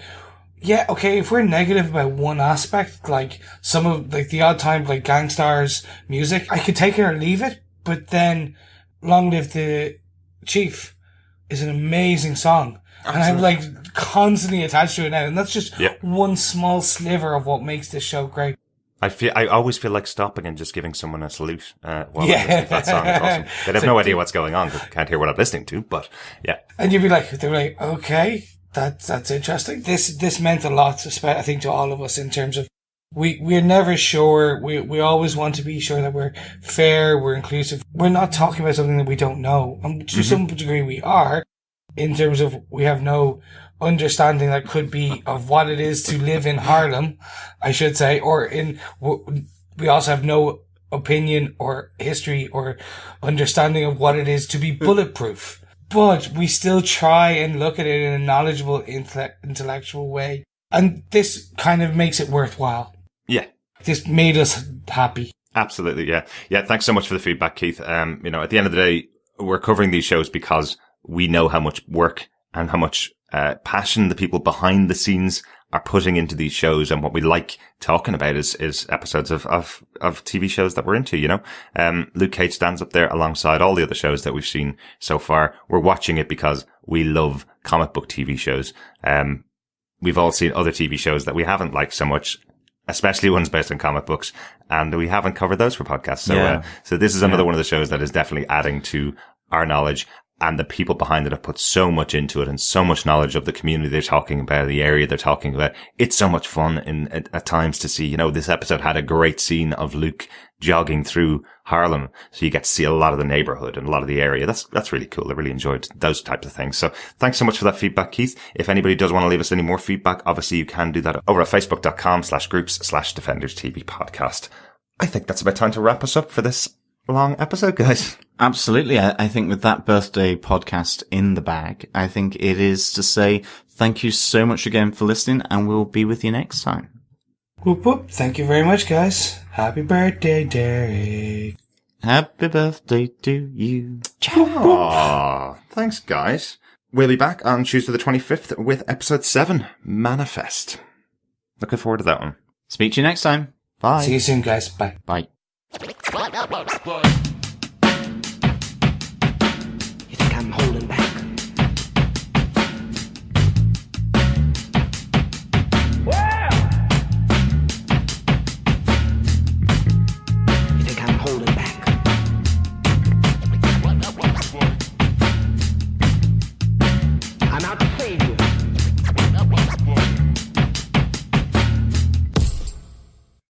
yeah, okay, if we're negative about one aspect, like some of, like the odd time, like Gang Starr's music, I could take it or leave it, but then Long Live the Chief is an amazing song. Absolutely. And I'm like constantly attached to it now. And that's just one small sliver of what makes this show great. I always feel like stopping and just giving someone a salute while I'm listening to that song. It's awesome. They have no idea what's going on because they can't hear what I'm listening to, but yeah. And you'd be like, they're like, okay, that's interesting. This meant a lot, I think, to all of us in terms of we're never sure. We always want to be sure that we're fair, we're inclusive. We're not talking about something that we don't know. And to some degree we are, in terms of we have no understanding that could be of what it is to live in Harlem, I should say, we also have no opinion or history or understanding of what it is to be bulletproof. But we still try and look at it in a knowledgeable, intellectual way. And this kind of makes it worthwhile. Yeah. This made us happy. Absolutely, yeah. Yeah, thanks so much for the feedback, Keith. At the end of the day, we're covering these shows because we know how much work and how much passion the people behind the scenes are putting into these shows, and what we like talking about is episodes of TV shows that we're into, you know. Luke Cage stands up there alongside all the other shows that we've seen so far. We're watching it because we love comic book TV shows. We've all seen other TV shows that we haven't liked so much, especially ones based on comic books, and we haven't covered those for podcasts. So, so this is another one of the shows that is definitely adding to our knowledge, and the people behind it have put so much into it and so much knowledge of the community they're talking about, the area they're talking about. It's so much fun at times to see, you know, this episode had a great scene of Luke jogging through Harlem. So you get to see a lot of the neighborhood and a lot of the area. That's really cool. I really enjoyed those types of things. So thanks so much for that feedback, Keith. If anybody does want to leave us any more feedback, obviously you can do that over at facebook.com/groups/Defenders TV podcast. I think that's about time to wrap us up for this long episode, guys. Absolutely. I think with that birthday podcast in the bag, I think it is to say thank you so much again for listening, and we'll be with you next time. Whoop whoop. Thank you very much, guys. Happy birthday, Derek. Happy birthday to you. Aww, thanks, guys. We'll be back on Tuesday the 25th with episode 7, Manifest. Looking forward to that one. Speak to you next time. Bye. See you soon, guys. Bye. Bye. You think I'm holding back? You think I'm holding back? I'm out to save you.